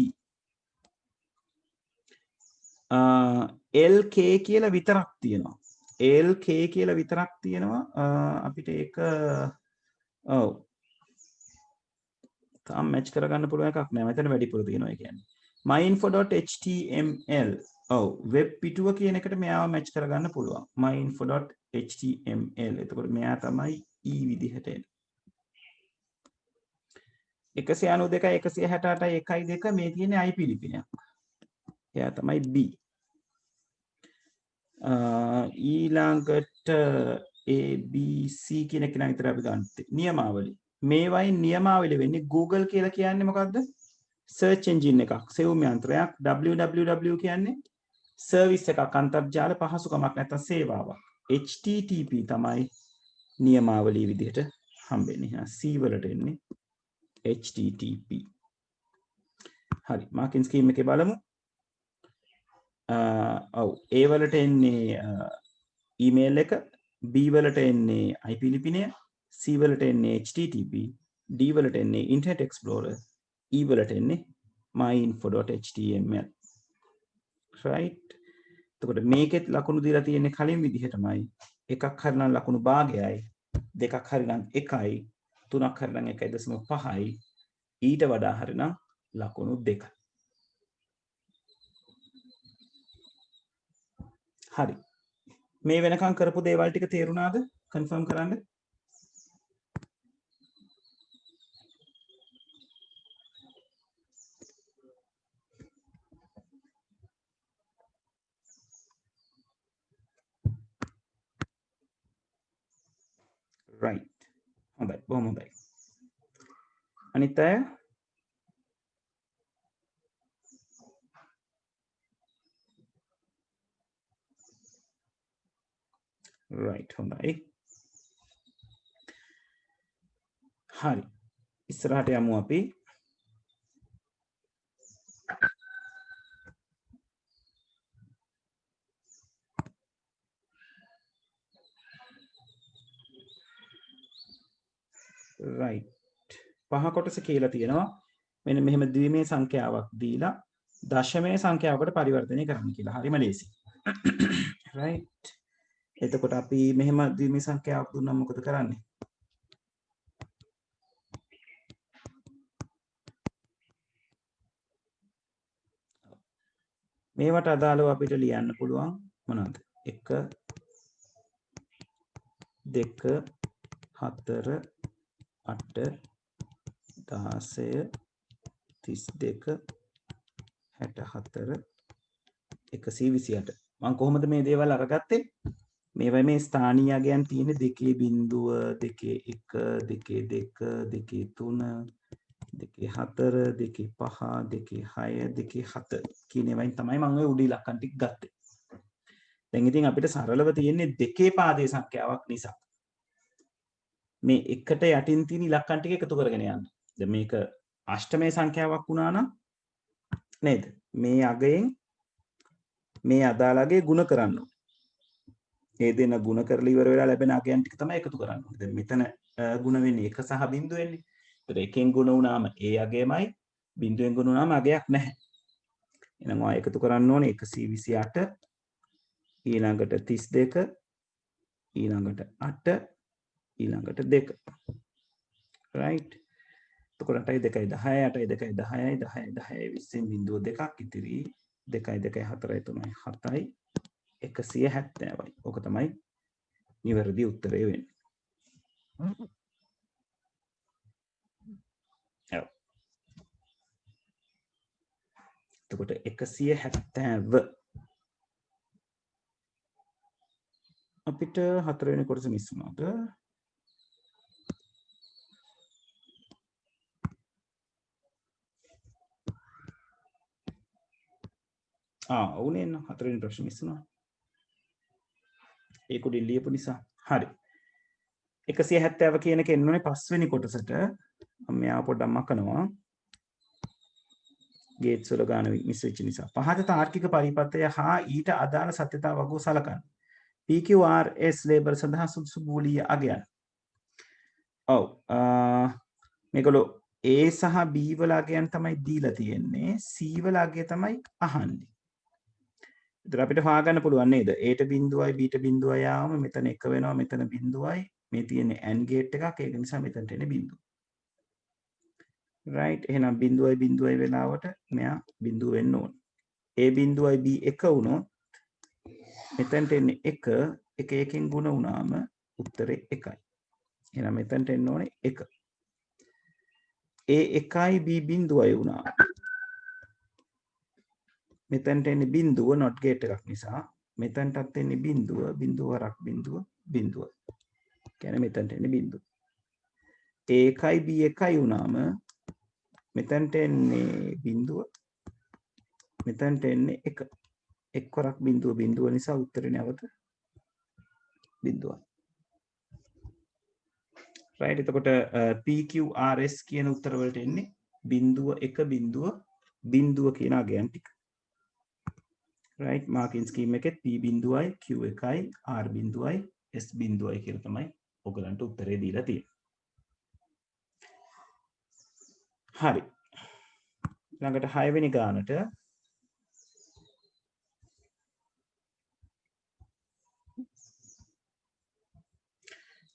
LK කියලා විතරක් තියෙනවා. LK කියලා විතරක් තියෙනවා. අපිට ඒක ඔව් තාම මැච් කරගන්න පුළුවන් එකක් නෑ. මෙතන වැඩිපුර තියෙනවා ඒ කියන්නේ. myinfo.html ඔව් වෙබ් පිටුව කියන එකට මෙයාව මැච් කරගන්න පුළුවන්. myinfo.html. එතකොට මෙයා තමයි E විදිහට එන්නේ. 192 168 1.2 මේ තියෙන්නේ IP ලිපිනයක්. එයා තමයි B. ඊළඟට ABC කියන එක නම් විතර අපි ගන්න. නියමාවලි. මේවයින් නියමාවලිය වෙන්නේ Google කියලා කියන්නේ මොකද්ද? search engine එකක්. සෙවුම් යන්ත්‍රයක්. www කියන්නේ සර්විස් එකක්, අන්තර්ජාල පහසුකමක් නැත්නම් සේවාවක්. HTTP තමයි නියමාවලිය විදිහට හම්බෙන්නේ. C වලට එන්නේ HTTP. හරි. මාකින් ස්කීම් එකේ බලමු. ඔව් A වලට එන්නේ ඊමේල් එක, B වලට එන්නේ IP ලිපිනය, C වලට එන්නේ HTTP, D වලට එන්නේ Internet Explorer, E වලට එන්නේ myinfo.html. right එතකොට මේකෙත් ලකුණු දීලා තියෙන්නේ කලින් විදිහටමයි. එකක් හරිනම් ලකුණු භාගයයි, දෙකක් හරිනම් 1යි, තුනක් හරිනම් 1.5යි, ඊට වඩා හරිනම් ලකුණු 2යි. හරි. මේ වෙනකන් කරපු දේවල් ටික තේරුණාද? කන්ෆර්ම් කරන්න. right. හොඳයි. බොහොම හොඳයි. අනිත් අය right හොඳයි. හරි. ඉස්සරහට යමු අපි. right. පහ කොටස කියලා තියෙනවා. මෙන්න මෙහෙම ද්විමේ සංඛ්‍යාවක් දීලා දශමයේ සංඛ්‍යාවකට පරිවර්තනය කරන්න කියලා. හරිම ලේසි. right. එතකොට අපි මෙහෙම ද්විමේ සංඛ්‍යාවක් දුන්නා මොකද කරන්නේ? මේවට අදාළව අපිට ලියන්න පුළුවන් මොනවද? 1 2 4 8 16 32 64 128. මම කොහොමද මේ දේවල් අරගත්තේ? මේවා මේ ස්ථානීය අගයන් තියෙන 2.0 2 1 2 2 3 2 4 2 5 2 6 2 7 කියන ඒවායින් තමයි මම ඔය උඩ ඉලක්කම් ටික ගත්තේ. දැන් ඉතින් අපිට සරලව තියෙන්නේ දෙකේ පාදේ සංඛ්‍යාවක් නිසා මේ එකට යටින් තියෙන ඉලක්කම් ටික එකතු කරගෙන යන්න. දැන් මේක අෂ්ටමයේ සංඛ්‍යාවක් වුණා නම් නේද? මේ අගයෙන් මේ අදාළ අගය ಗುಣ කරන්න ඕනේ. ඒ දෙන ಗುಣ කරලා ඉවර වෙලා ලැබෙන අගයන් ටික තමයි එකතු කරන්න ඕනේ. දැන් මෙතන ಗುಣ වෙන්නේ 1 සහ බිංදුව වෙන්නේ. ඒතර එකෙන් ಗುಣ වුණාම ඒ අගයමයි බිංදුවෙන් ಗುಣ වුණාම අගයක් නැහැ. එහෙනම් ඔය එකතු කරන්න ඕනේ 128 ඊළඟට 32 ඊළඟට 8 ඊළඟට 2. right. එතකොට 8යි 2යි 10යි 8යි 2යි 10යි 10යි 10යි 20න් බිංදුව 2ක් ඉතිරි 2යි 2යි 4යි 3යි 7යි 170යි. ඕක තමයි නිවැරදි උත්තරය වෙන්නේ. එතකොට 170 අපිට හතරවෙනි කොටස මිස් වුණාද? ඔවුනේ නේද? හතරවෙනි ප්‍රශ්නේ මිස් වුණා. ඒක උඩින් ලියපු නිසා. හරි. 170 කියන එක එන්න ඕනේ පස්වෙනි කොටසට. මම මෙයාව පොඩ්ඩක් මකනවා. ගේට්ස් වල ගාන මිස් වෙච්ච නිසා. පහත තාර්කික පරිපත්‍ය හා ඊට අදාළ සත්‍යතාව වගෝ සලකන්න. PQRS ලේබල් සඳහා සුදුසු බූලිය අගයන්. ඔව්. මේගොල්ලෝ A සහ B වල අගයන් තමයි දීලා තියෙන්නේ. C වල අගය තමයි අහන්නේ. ඉතින් අපිට හොයාගන්න පුළුවන් නේද? A ට බිංදුවයි B ට බිංදුවයි ආවම මෙතන 1 වෙනවා මෙතන බිංදුවයි. මේ තියෙන්නේ AND ගේට් එකක්. ඒක නිසා මෙතනට එන්නේ බිංදුව. right. එහෙනම් බිංදුවයි බිංදුවයි වෙලාවට මෙයා බිංදුව වෙන්න ඕනේ. A බිංදුවයි B එක වුණොත් මෙතනට එන්නේ 1 එක එකෙන් ගුණ වුණාම උත්තරේ 1යි. එහෙනම් මෙතනට එන්න ඕනේ 1. A 1යි B බිංදුවයි වුණා. මෙතනට එන්නේ බිංදුව not gate එකක් නිසා. මෙතනටත් එන්නේ බිංදුව වරක් බිංදුව. කියන්නේ මෙතනට එන්නේ බිංදුව. A 1යි B 1යි වුණාම මෙතනට එන්නේ බිංදුව. මෙතනට එන්නේ 1. එක් වරක් බිංදුව නිසා උත්තරේ නැවත බිංදුවයි. right. එතකොට PQRS කියන උත්තර වලට එන්නේ බිංදුව 1 බිංදුව කියන අගයන් ටික. right. මාකින් ස්කීම් එකෙත් P බිංදුවයි Q එකයි R බිංදුවයි S බිංදුවයි කියලා තමයි ඔයගලන්ට උත්තරේ දීලා තියෙන්නේ. හරි. ළඟට 6 වෙනි ගානට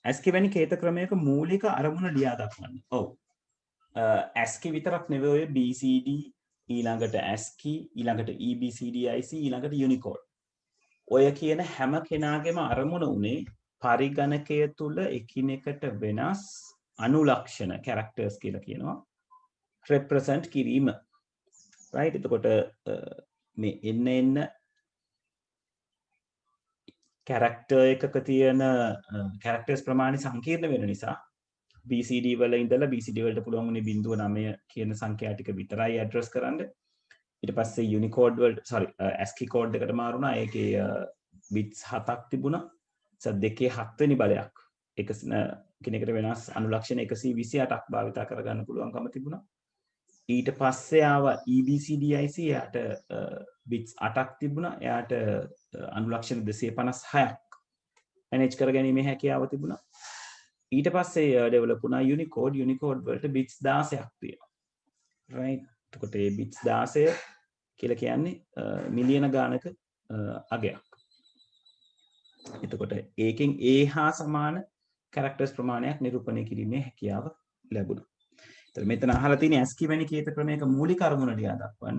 ASCII වැනි කේත ක්‍රමයක මූලික අරමුණ ලියා දක්වන්න. ඔව්. ASCII විතරක් නෙවෙයි ඔය BCD ඊළඟට ASCII ඊළඟට EBCDIC ඊළඟට Unicode. ඔය කියන හැම කෙනාගේම අරමුණ උනේ පරිගණකය තුල එකිනෙකට වෙනස් අනුලක්ෂණ characters කියලා කියනවා. represent කිරීම. right. එතකොට මේ එන්න character එකක තියෙන characters ප්‍රමාණය සංකීර්ණ වෙන නිසා BCD වල ඉඳලා BCD වලට පුළුවන් උනේ 0.9 කියන සංඛ්‍යා ටික විතරයි ඇඩ්‍රස් කරන්න. ඊට පස්සේ Unicode වලට ASCII කෝඩ් එකට මාරුණා. ඒකේ bits 7ක් තිබුණා. දෙකේ 7 වෙනි බලයක්. එක කෙනෙකුට වෙනස් අනුලක්ෂණ 128ක් භාවිත කරගන්න පුළුවන්කම තිබුණා. ඊට පස්සේ ආවා EBCDIC. එයාට bits 8ක් තිබුණා. එයාට අනුලක්ෂණ 256ක් manage කරගැනීමේ හැකියාව තිබුණා. ඊට පස්සේ develop වුණා Unicode. Unicode වලට bits 16ක් තියෙනවා. right. එතකොට මේ bits 16 කියලා කියන්නේ මිලියන ගානක අගයක්. එතකොට ඒකෙන් ඒ හා සමාන characters ප්‍රමාණයක් නිරූපණය කිරීමේ හැකියාව ලැබුණා. එතකොට මෙතන අහලා තියෙන ASCII වැනි කීත ක්‍රමයක මූලික අරමුණ ලියා දක්වන්න.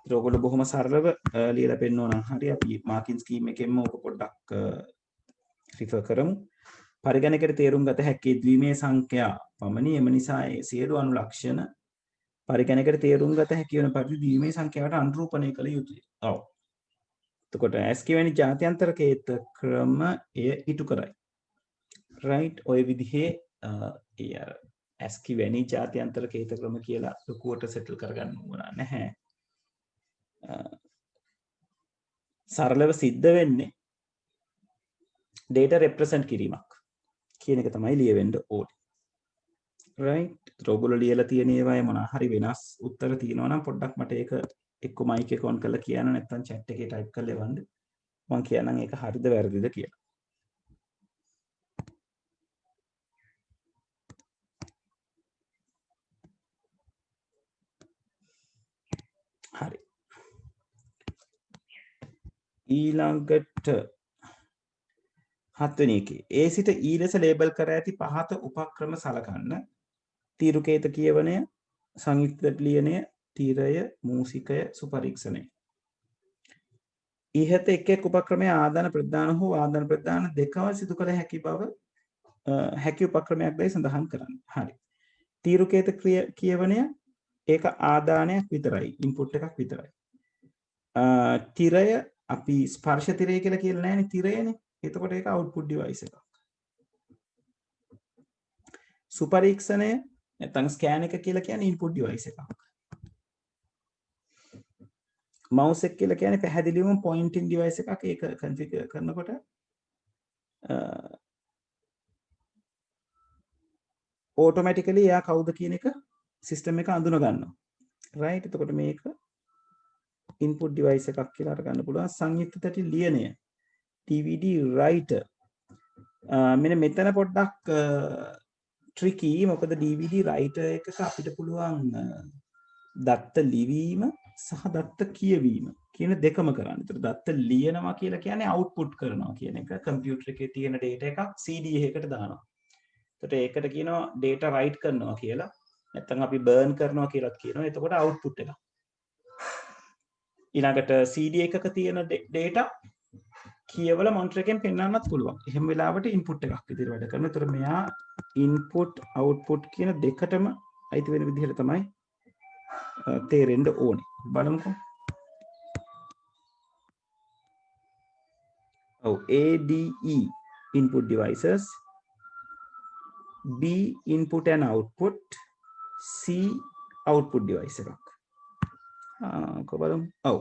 ඒක ඔයගොල්ලෝ බොහොම සරලව ලියලා පෙන්නනවා නම් හරි. අපි මාකින් ස්කීම් එකෙන්ම ඔක පොඩ්ඩක් රිෆර් කරමු. පරිගණකයට තේරුම් ගත හැකි ද්විමේය සංඛ්‍යා පමණි. එම නිසා ඒ සියලු අනුලක්ෂණ පරිගණකයට තේරුම් ගත හැකි වන පරිදි ද්විමේය සංඛ්‍යාවට අනුරූපණය කළ යුතුයි. ඔව්. එතකොට ASCII වැනි ජාත්‍යන්තර කේත ක්‍රම එය ඉටු කරයි. right. ඔය විදිහේ ASCII වැනි ජාත්‍යන්තර කේත ක්‍රම කියලා ලොකුවට සෙටල් කරගන්න ඕන නැහැ. සරලව සිද්ධ වෙන්නේ data represent කිරීමක් කියන එක තමයි ලියවෙන්න ඕනේ. right. ඔයගොල්ලෝ ලියලා තියෙන ඒවායේ මොනවා හරි වෙනස් උත්තර තියෙනවා නම් පොඩ්ඩක් මට ඒක එක්ක මයික් එක ඔන් කරලා කියන්න, නැත්නම් chat එකේ type කරලා එවන්න. මම කියන්නම් ඒක හරිද වැරදිද කියලා. හරි. ඊළඟට 7 වෙනි එකේ A සිට E ලෙස ලේබල් කර ඇති පහත උපක්‍රම සලකන්න. තීරුකේත කියවනය, සංයුක්ත ලියනය, තීරය, මූසිකය, සුපරීක්ෂණය. ඉහත එක් එක් උපක්‍රමයේ ආදාන ප්‍රදාන හෝ ආදාන ප්‍රදාන දෙකම සිදු කළ හැකි බව හැකි උපක්‍රමයක් දැයි සඳහන් කරන්න. හරි. තීරුකේත කියවනය ඒක ආදානයක් විතරයි, ඉන්පුට් එකක් විතරයි. තිරය අපි ස්පර්ශ තිරය කියලා කියලා නැහැනේ, තිරයනේ. එතකොට ඒක output device එකක්. සුපරීක්ෂණය නැත්නම් ස්කෑන් එක කියලා කියන්නේ input device එකක්. mouse එක කියලා කියන්නේ පැහැදිලිවම pointing device එකක්. ඒක configure කරනකොට automatically එයා කවුද කියන එක system එක අඳුන ගන්නවා. right. එතකොට මේක input device එකක් කියලා අරගන්න පුළුවන්. සංයුක්ත තැටි ලියනය DVD writer. මෙන්න මෙතන පොඩ්ඩක් tricky. මොකද DVD writer එකක අපිට පුළුවන් දත්ත ලිවීම සහ දත්ත කියවීම කියන දෙකම කරන්න. ඒතර දත්ත ලියනවා කියලා කියන්නේ output කරනවා කියන එක. කම්පියුටර් එකේ තියෙන data එකක් CD එකකට දානවා. ඒකට ඒකට කියනවා data write කරනවා කියලා. නැත්නම් අපි burn කරනවා කියලාත් කියනවා. එතකොට output එක. ඊළඟට CD එකක තියෙන data කියවල මොනිටර් එකෙන් පෙන්වන්නත් පුළුවන්. එහෙම වෙලාවට input එකක් විදිහට වැඩ කරනවා. ඒතර මෙයා input output කියන දෙකටම අයිති වෙන විදිහට තමයි තේරෙන්න ඕනේ. බලමුකෝ. ඔව්, ADE input devices, B input and output, C output device එකක්. බලමු. ඔව්.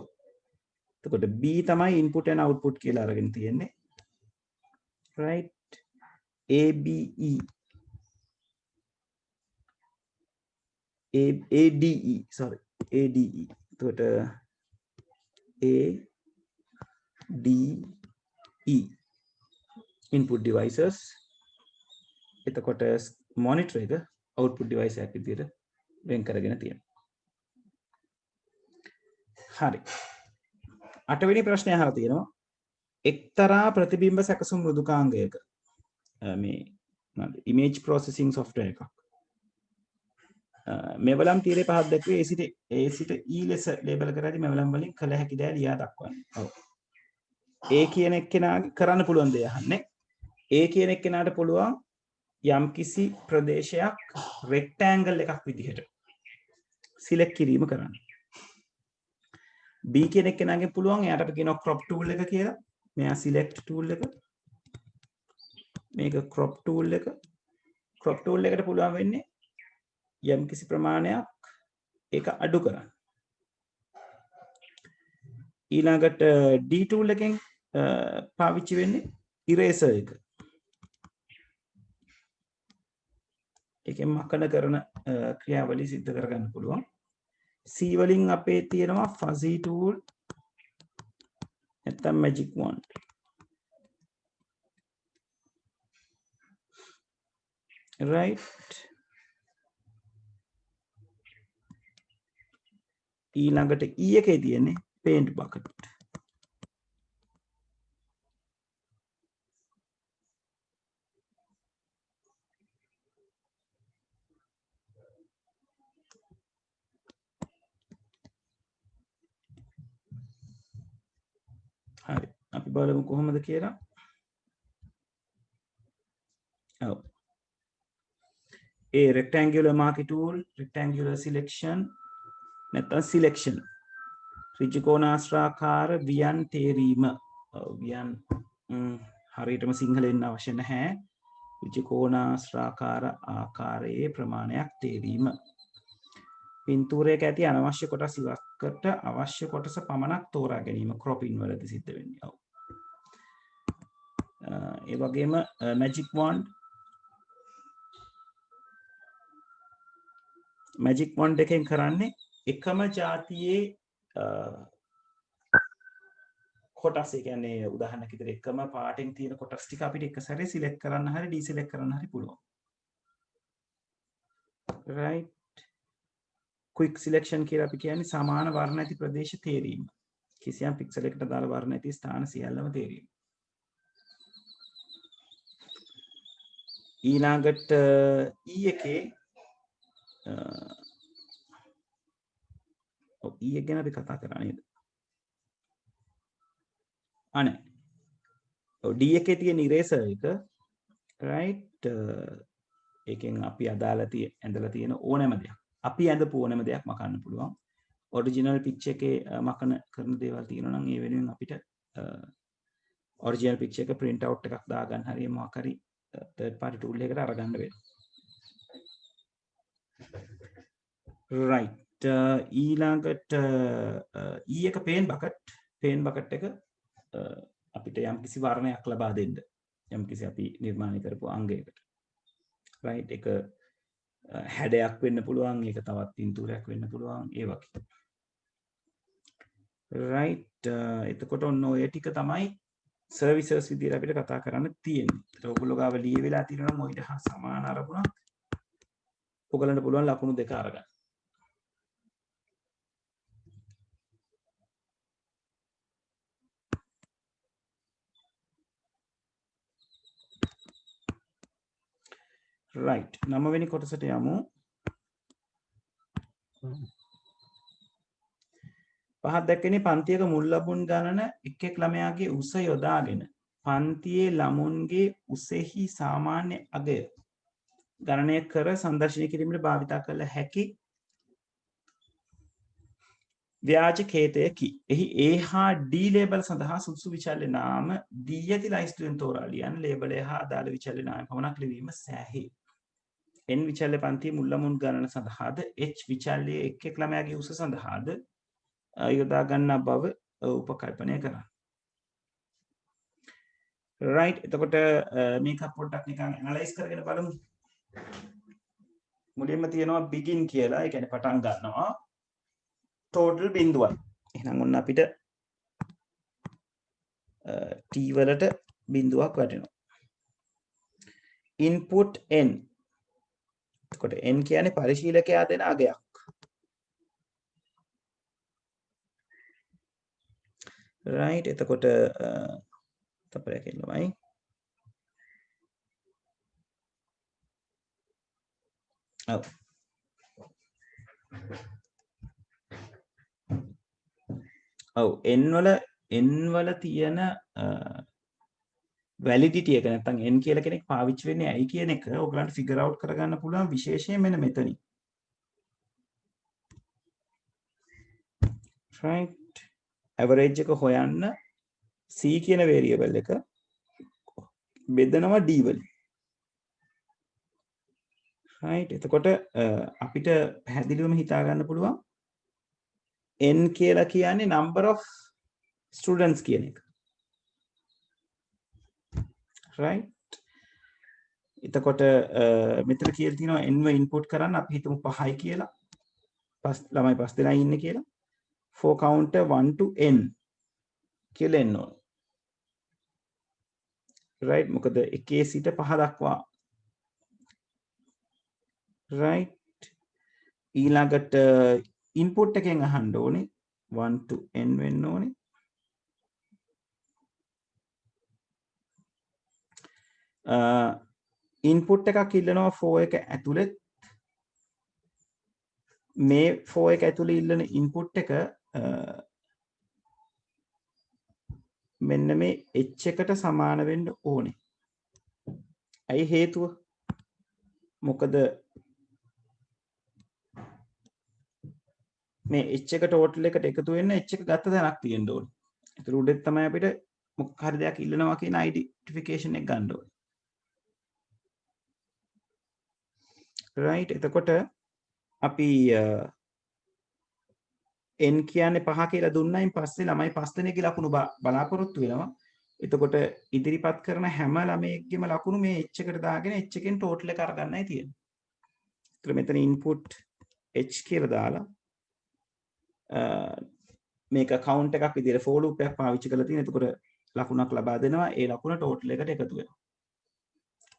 එතකොට B තමයි input and output කියලා අරගෙන තියෙන්නේ. right. ABE ADE sorry ADE. එතකොට ADE input devices. එතකොට monitor එක output device එකක් විදිහට වෙන් කරගෙන තියෙනවා. හරි. 8 වෙනි ප්‍රශ්නය අහලා තියෙනවා. එක්තරා ප්‍රතිබිම්බ සැකසුම් මෘදුකාංගයක මේ image processing software එකක්. මෙවලම් තීරේ පහක් දැක්වේ A සිට E ලෙස ලේබල් කරලා මෙවලම් වලින් කළ හැකි දෑ ලියා දක්වන්න. ඔව්. A කියන එක්කෙනාගේ කරන්න පුළුවන් දේ අහන්නේ. A කියන එක්කෙනාට පුළුවන් යම්කිසි ප්‍රදේශයක් rectangle එකක් විදිහට select කිරීම කරන්න. B කියන එක්කෙනාගෙන් පුළුවන් එයාට අපි කියනවා crop tool එක කියලා. මෙයා select tool එක. මේක crop tool එක. crop tool එකට පුළුවන් වෙන්නේ යම් කිසි ප්‍රමාණයක් ඒක අඩු කරන්න. ඊළඟට D tool එකෙන් පාවිච්චි වෙන්නේ eraser එක. ඒකෙන් මකන කරන ක්‍රියාවලිය සිද්ධ කරගන්න පුළුවන්. C වලින් අපේ තියෙනවා fuzzy tool නැත්නම් magic wand. right. ඊළඟට E එකේ තියෙන්නේ paint bucket. හරි අපි බලමු කොහොමද කියලා. ඔව් ඒ rectangular marquee tool, rectangular selection නැත්නම් selection ත්‍රිකෝණාශ්‍රාකාර වියන් තේරීම. වියන් හරියටම සිංහලෙන් අවශ්‍ය නැහැ. ත්‍රිකෝණාශ්‍රාකාර ආකාරයේ ප්‍රමාණයක් තේරීම. පින්තූරයක ඇති අනවශ්‍ය කොටස් ඉවත්කට අවශ්‍ය කොටස පමණක් තෝරා ගැනීම cropping වලදී සිද්ධ වෙන්නේ. ඔව්. ඒ වගේම magic wand එකෙන් කරන්නේ එකම જાතියේ කොටස්. ඒ කියන්නේ උදාහරණයක් විදිහට එකම පාටෙන් තියෙන කොටස් ටික අපිට එක සැරේ සිලෙක්ට් කරන්න හරි ඩිසෙලෙක්ට් කරන්න හරි පුළුවන්. right. quick selection කියලා අපි කියන්නේ සමාන වර්ණ ඇති ප්‍රදේශ තේරීම. කිසියම් පික්සල් එකකට දාලා වර්ණ ඇති ස්ථාන සියල්ලම තේරීම. ඊළඟට E එකේ E එක ගැන අපි කතා කරා නේද? අනේ. D එකේ තියෙන eraser එක right. ඒකෙන් අපි ඇඳලා තියෙන ඕනෑම දෙයක්. අපි ඇඳපු ඕනෑම දෙයක් මකන්න පුළුවන්. ඔරිජිනල් පික්චර් එකේ මකන කරන දේවල් තියෙනවා නම් ඒ වෙනුවෙන් අපිට ඔරිජිනල් පික්චර් එක print out එකක් දාගන්න හරි මොකක් හරි third party tool එකකට අරගන්න වෙනවා. right. ඊළඟට E එක paint bucket එක අපිට යම්කිසි වර්ණයක් ලබා දෙන්න. යම්කිසි අපි නිර්මාණය කරපු අංගයකට. right. ඒක හැඩයක් වෙන්න පුළුවන්, ඒක තවත් පින්තූරයක් වෙන්න පුළුවන්, ඒ වගේ. right. එතකොට ඔන්න ඔය ටික තමයි සර්විසස් විදිහට අපිට කතා කරන්න තියෙන්නේ. ඒක ඔයගොල්ලෝ ගාව ලියවිලා තියෙනවා නම් ඔයිට හා සමාන අරමුණක් ඔයගලන්ට පුළුවන් ලකුණු දෙක අරගන්න. right. 9 වෙනි කොටසට යමු. පහත් දැක්කනේ පන්තියක මුල් ලබුන් ගණන එක් ළමයාගේ උස යොදාගෙන පන්තියේ ළමුන්ගේ උසෙහි සාමාන්‍ය අගය ගණනය කර සංදර්ශනය කිරීමට භාවිතා කළ හැකි ව්‍යාජ කේතයකි. එහි A හා D ලේබල් සඳහා සුදුසු විචල්්‍ය නාම දී ඇති ලයිස්තුවෙන් තෝරා ලියන්න. ලේබලය හා අදාළ විචල්්‍ය නාම පමණක් ලිවීම සෑහේ. N විචල්්‍ය පන්තියේ මුල් ළමුන් ගණන සඳහාද H විචල්්‍ය එක් ළමයාගේ උස සඳහාද යොදා ගන්නා බව උපකල්පනය කරන්න. right. එතකොට මේක පොඩ්ඩක් නිකන් ඇනලයිස් කරගෙන බලමු. මුලින්ම තියෙනවා begin කියලා. ඒ කියන්නේ පටන් ගන්නවා. total බිඳුවයි. එහෙනම් ඔන්න අපිට t වලට බිඳුවක් වැටෙනවා. input n. එතකොට n කියන්නේ පරිශීලකයා දෙන අගයක්. right. එතකොට තපරයක් එන්නමයි. ඔව්. ඔව් n වල තියෙන වැලිඩිටි එක නැත්නම් n කියලා කෙනෙක් පාවිච්චි වෙන්නේ ඇයි කියන එක ඔයගලන්ට ෆිගර් අවුට් කරගන්න පුළුවන් විශේෂයෙන් මෙන්න මෙතනින්. right. average එක හොයන්න c කියන variable එක බෙදනවා d වලින්. right එතකොට අපිට පැහැදිලිවම හිතා ගන්න පුළුවන් n කියලා කියන්නේ number of students කියන එක right එතකොට මෙතන කියලා තියෙනවා n ව input කරන්න අපි හිතමු 5යි කියලා ළමයි 5 දෙනා ඉන්නේ කියලා for counter 1 to n කියලා එන්න ඕන right මොකද 1 සිට 5 දක්වා right ඊළඟට input එකෙන් අහන්න ඕනේ 1 to n වෙන්න ඕනේ input එකක් ඉල්ලනවා 4 එක ඇතුළේ මේ 4 එක ඇතුළේ ඉල්ලන input එක මෙන්න මේ h එකට සමාන වෙන්න ඕනේ. ඇයි හේතුව? මොකද මේ h එක total එකට එකතු වෙන්න h එක ගත්ත තැනක් තියෙන්න ඕනේ. ඒතර උඩෙත් තමයි අපිට මොකක් හරි දෙයක් ඉල්ලනවා කියන identification එක ගන්න ඕනේ. right එතකොට අපි n කියන්නේ 5 කියලා දුන්නයින් පස්සේ ළමයි 5 දෙනෙක්ගේ ලකුණු බලාපොරොත්තු වෙනවා. එතකොට ඉදිරිපත් කරන හැම ළමයෙක්ගේම ලකුණු මේ h එකට දාගෙන h එකෙන් total එක අරගන්නයි තියෙන්නේ. ඒතර මෙතන input h කියලා දාලා මේක count එකක් විදිහට for loop එකක් පාවිච්චි කරලා තියෙන. එතකොට ලකුණක් ලබා දෙනවා. ඒ ලකුණ total එකට එකතු වෙනවා.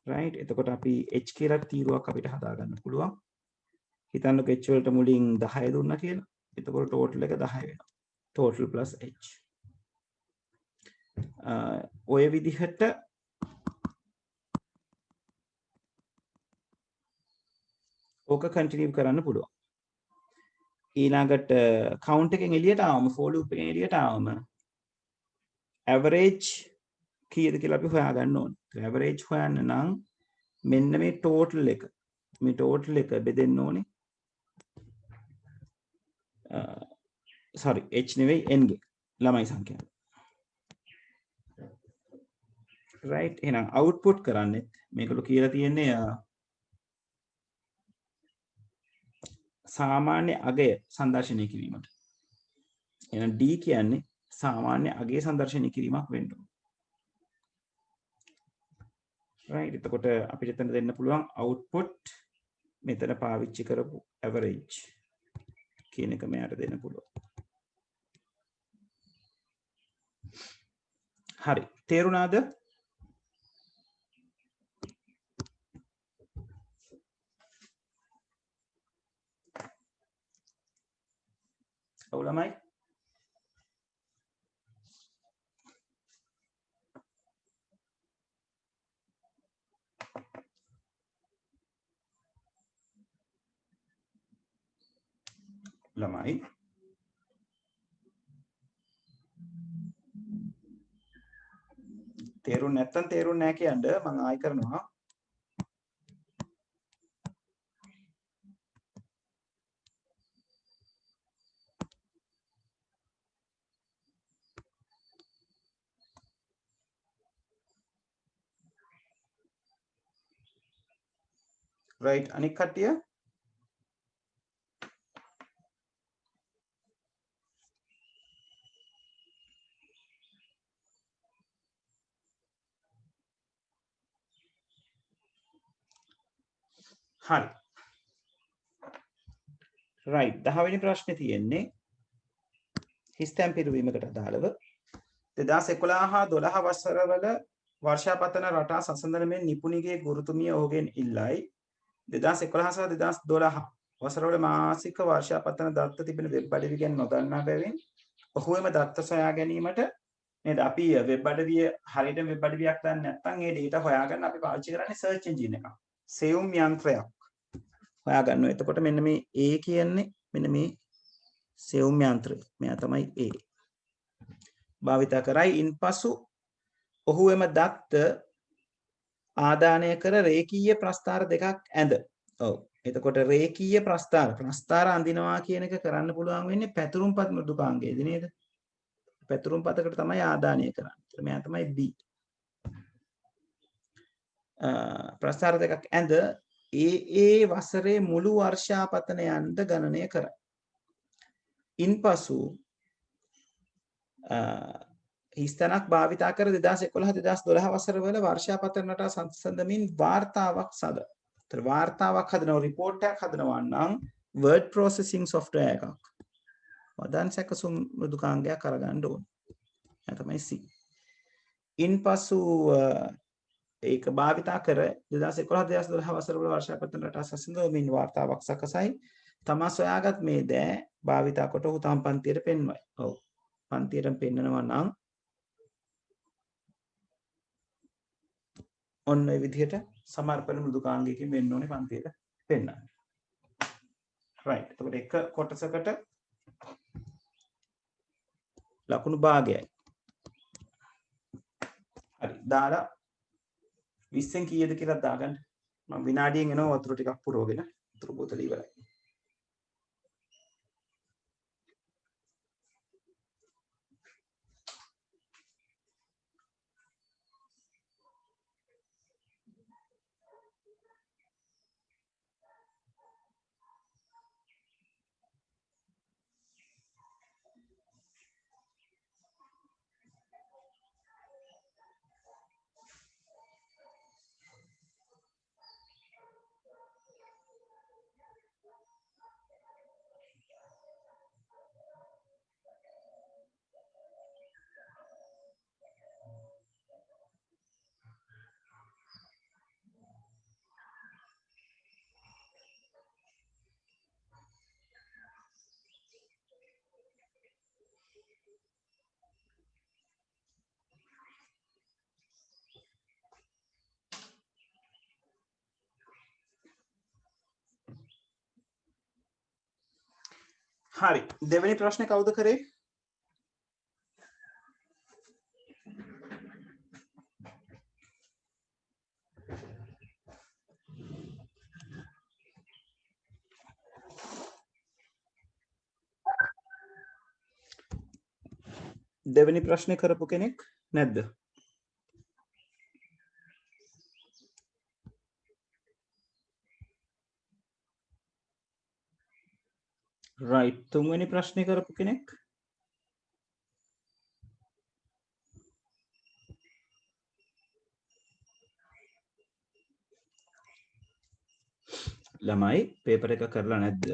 right එතකොට අපි h කියලා තීරුවක් අපිට හදා ගන්න පුළුවන්. හිතන්නකෝ h වලට මුලින් 10 දුන්නා කියලා. එතකොට total එක 10 වෙනවා. total plus h. ඔය විදිහට ඕක කන්ටිනියු කරන්න පුළුවන්. ඊළඟට count එකෙන් එළියට ආවම for loop එකෙන් එළියට ආවම average කීයද කියලා අපි හොයාගන්න ඕනේ. average හොයන්න නම් මෙන්න මේ total එක බෙදෙන්න ඕනේ. sorry h නෙවෙයි n ගේ ළමයි සංඛ්‍යාව. right එහෙනම් output කරන්නේ මේකලු කියලා තියෙන්නේ සාමාන්‍ය අගය සංදර්ශනය කිරීමට. එහෙනම් d කියන්නේ සාමාන්‍ය අගය සංදර්ශනය කිරීමක් වෙන්න ඕන. right එතකොට අපිට එතන දෙන්න පුළුවන් output මෙතන පාවිච්චි කරපු average කියන එක මෙයාට දෙන්න පුළුවන්. හරි තේරුණාද? ඔව් ළමයි තේරුම් නැත්තම් තේරුම් නැහැ කියන්න මම ආයි කරනවා. right අනික් කට්ටිය හරි right 10 වෙනි ප්‍රශ්නේ තියෙන්නේ හිස්තැන් පිරුවීමකට අදාළව 2011 හා 12 වසරවල වර්ෂාපතන රටා සසඳන මෙන් නිපුණිගේ ගුරුතුමිය ඔහුගෙන් ඉල්ලයි 2011 සහ 2012 වසරවල මාසික වර්ෂාපතන දත්ත තිබෙන වෙබ් අඩවි ගැන නොදන්නා බැවින් ඔහුම දත්ත සොයා ගැනීමට නේද අපි වෙබ් අඩවිය හරියට වෙබ් අඩවියක් දන්නේ නැත්නම් ඒ data හොයාගන්න අපි පාවිච්චි කරන්නේ search engine එකක්. සෙවුම් යන්ත්‍රයක් හොයාගන්නවා. එතකොට මෙන්න මේ A කියන්නේ මෙන්න මේ සෙවුම් යන්ත්‍රය. මෙයා තමයි A. භාවිත කරයි ඉන්පසු ඔහු එම දත්ත ආදානය කර රේඛීය ප්‍රස්ථාර දෙකක් ඇඳ. ඔව්. එතකොට රේඛීය ප්‍රස්ථාර අඳිනවා කියන එක කරන්න පුළුවන් වෙන්නේ පැතුරුම්පත් මෘදුකාංගයේදී නේද? පැතුරුම්පතකට තමයි ආදානය කරන්නේ. ඒතර මෙයා තමයි B. ප්‍රස්ථාර දෙකක් ඇඳ ඒ වසරේ මුළු වර්ෂාපතනයන්ද ගණනය කරයි. ඉන්පසු හිස්තැනක් භාවිතා කර 2011-2012 වසරවල වර්ෂාපතන රටා සංසඳමින් වාර්තාවක් සද. ඒතර වාර්තාවක් හදනවා report එකක් හදනවා නම් word processing software එකක්. වදන් සැකසුම් මෘදුකාංගයක් අරගන්න ඕනේ. ඒ තමයි C. ඉන්පසු ඒක භාවිතා කර 2011-2012 වසරවල වර්ෂාපතන රටා සංසඳමින් වාර්තාවක් සකසයි. තමා සොයාගත් මේ දෑ භාවිතා කොට ඔහු තම පන්තියට පෙන්වයි. ඔව්. පන්තියට පෙන්නනවා නම් ඔන්න ඒ විදිහට සමර්පණ මෘදුකාංගයකින් වෙන්න ඕනේ පන්තියට පෙන්නන්න. right. එතකොට එක කොටසකට ලකුණු භාගයයි. හරි. දාලා 20න් කීයද කියලා දාගන්න. මම විනාඩියෙන් එනවා වතුර ටිකක් පුරවගෙන. වතුර බෝතල ඉවරයි. හරි. දෙවෙනි ප්‍රශ්නේ කවුද කරේ? දෙවෙනි ප්‍රශ්නේ කරපු කෙනෙක් නැද්ද? right. තුන්වෙනි ප්‍රශ්නේ කරපු කෙනෙක්? ළමයි පේපර් එක කරලා නැද්ද?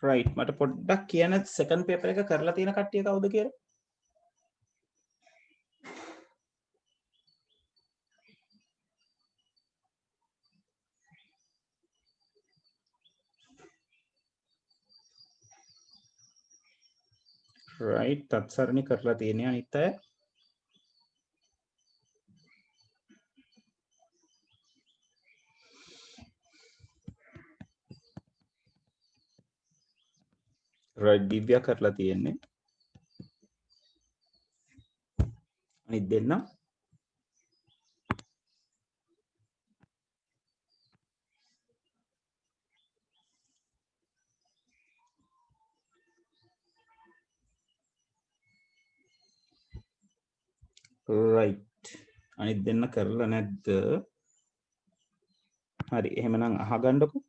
right. මට පොඩ්ඩක් කියන්න සෙකන්ඩ් පේපර් එක කරලා තියෙන කට්ටිය කවුද කියලා? right. තත්සරණි කරලා තියෙන්නේ අනිත් අය. right. දිව්‍යා කරලා තියෙන්නේ. අනිත් දෙන්න right. අනිත් දෙන්න කරලා නැද්ද? හරි. එහෙමනම් අහගන්නකො.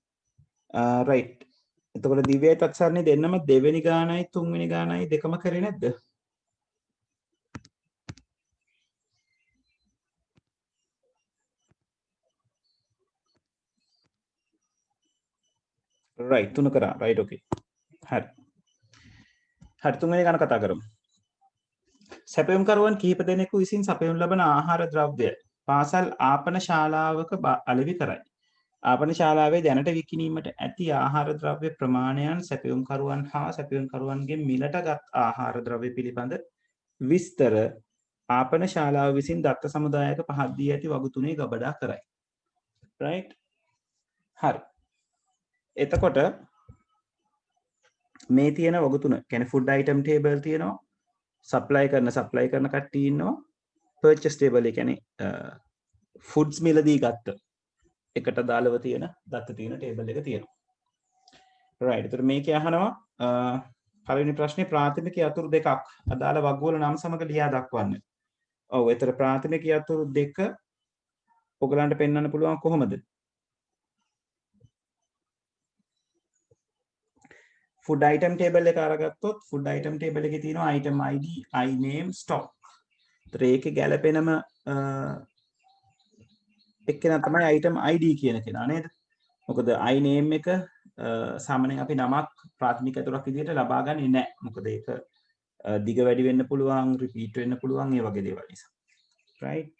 right. එතකොට දිව්‍යයි තත්සරණි දෙන්නම දෙවෙනි ගානයි තුන්වෙනි ගානයි දෙකම කරේ නැද්ද? right. තුන කරා. right. okay. හරි. හරි තුන්වෙනි ගාන කතා කරමු. සැපයුම්කරුවන් කිහිප දෙනෙකු විසින් සපයුම් ලබන ආහාර ද්‍රව්‍ය පාසල් ආපන ශාලාවක අලෙවි කරයි. ආපන ශාලාවේ දැනට විකිණීමට ඇති ආහාර ද්‍රව්‍ය ප්‍රමාණයන් සැපයුම්කරුවන් හා සැපයුම්කරුවන්ගේ මිලටගත් ආහාර ද්‍රව්‍ය පිළිබඳ විස්තර ආපන ශාලාව විසින් දත්ත සමුදායක පහත් දී ඇති වගුතුනේ ගබඩා කරයි. right. හරි. එතකොට මේ තියෙන වග තුන කියන්නේ food item table තියෙනවා, supply කරන කට්ටිය ඉන්නවා, purchase table ඒ කියන්නේ foods මිලදී ගත්ත එකට දාලව තියෙන දත්ත තියෙන table එක තියෙනවා. right. ඒතර මේකේ අහනවා පළවෙනි ප්‍රශ්නේ ප්‍රාථමික යතුරු දෙකක් අදාළ වගවල නම් සමග ලියා දක්වන්න. ඔව් ඒතර ප්‍රාථමික යතුරු දෙක ඔයගලන්ට පෙන්වන්න පුළුවන් කොහොමද? food item table එක අරගත්තොත් food item table එකේ තියෙනවා item ID, I name, stock. ඒතර ඒකේ ගැලපෙනම එක්කෙනා තමයි item ID කියන කෙනා නේද? මොකද I name එක සාමාන්‍යයෙන් අපි නමක් ප්‍රාථමික යතුරක් විදිහට ලබා ගන්නේ නැහැ. මොකද ඒක දිග වැඩි වෙන්න පුළුවන්, රිපීට් වෙන්න පුළුවන් ඒ වගේ දේවල් නිසා. right.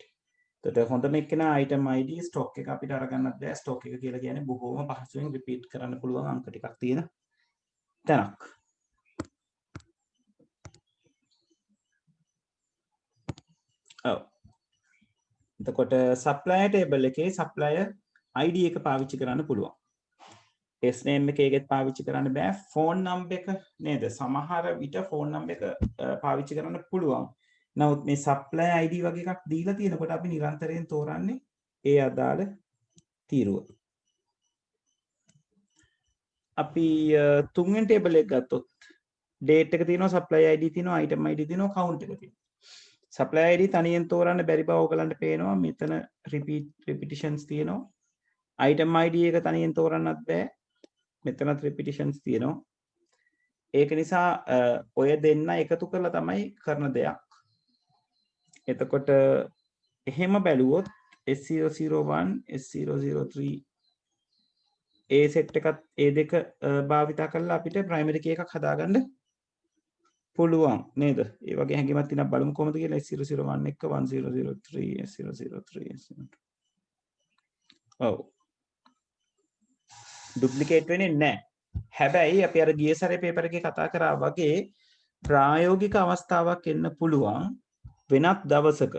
එතකොට හොඳම එක්කෙනා item ID, stock එක අපිට අරගන්නත් බෑ. stock එක කියලා කියන්නේ බොහොම පහසුවෙන් රිපීට් කරන්න පුළුවන් අංක ටිකක් තියෙන තැනක්. ඔව්. එතකොට supplier table එකේ supplier ID එක පාවිච්චි කරන්න පුළුවන්. S name එක ඒකෙත් පාවිච්චි කරන්න බෑ. phone number එක නේද? සමහර විට phone number එක පාවිච්චි කරන්න පුළුවන්. නමුත් මේ supplier ID වගේ එකක් දීලා තියෙනකොට අපි නිරන්තරයෙන් තෝරන්නේ ඒ අදාළ තීරුව. අපි තුන්වෙනි table එක ගත්තොත් date එක තියෙනවා, supplier ID තියෙනවා, item ID තියෙනවා, count එක තියෙනවා. supplier ID තනියෙන් තෝරන්න බැරි බව ඔයගලන්ට පේනවා. මෙතන repetitions තියෙනවා. item ID එක තනියෙන් තෝරන්නත් බෑ. මෙතනත් repetitions තියෙනවා. ඒක නිසා ඔය දෙන්න එකතු කරලා තමයි කරන දෙයක්. එතකොට එහෙම බැලුවොත් S001 S003 ඒ සෙට් එකත් ඒ දෙක භාවිතා කරලා අපිට primary key එකක් හදාගන්න පුළුවන් නේද? ඒ වගේ හැඟීමක් තියෙනවා. බලමු කොහොමද කියලා. S001 එක 1003 S003 ඔව් ඩුප්ලිකේට් වෙන්නේ නැහැ. හැබැයි අපි අර ගිය සැරේ පේපර් එකේ කතා කරා වගේ ප්‍රායෝගික අවස්ථාවක් එන්න පුළුවන් වෙනත් දවසක.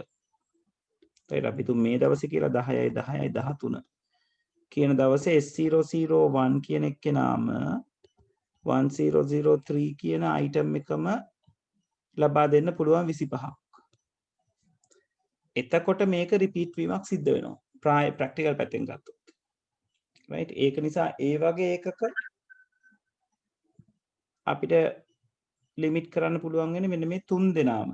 ඒත් අපි තුන් මේ දවසේ කියලා 10යි 10යි 13 කියන දවසේ S001 කියන එක්කෙනාම 1003 කියන item එකම ලබා දෙන්න පුළුවන් 25ක්. එතකොට මේක රිපීට් වීමක් සිද්ධ වෙනවා. ප්‍රැක්ටිකල් පැත්තෙන් ගත්තොත්. right. ඒක නිසා ඒ වගේ එකක අපිට ලිමිට් කරන්න පුළුවන් වෙන්නේ මෙන්න මේ තුන් දෙනාම.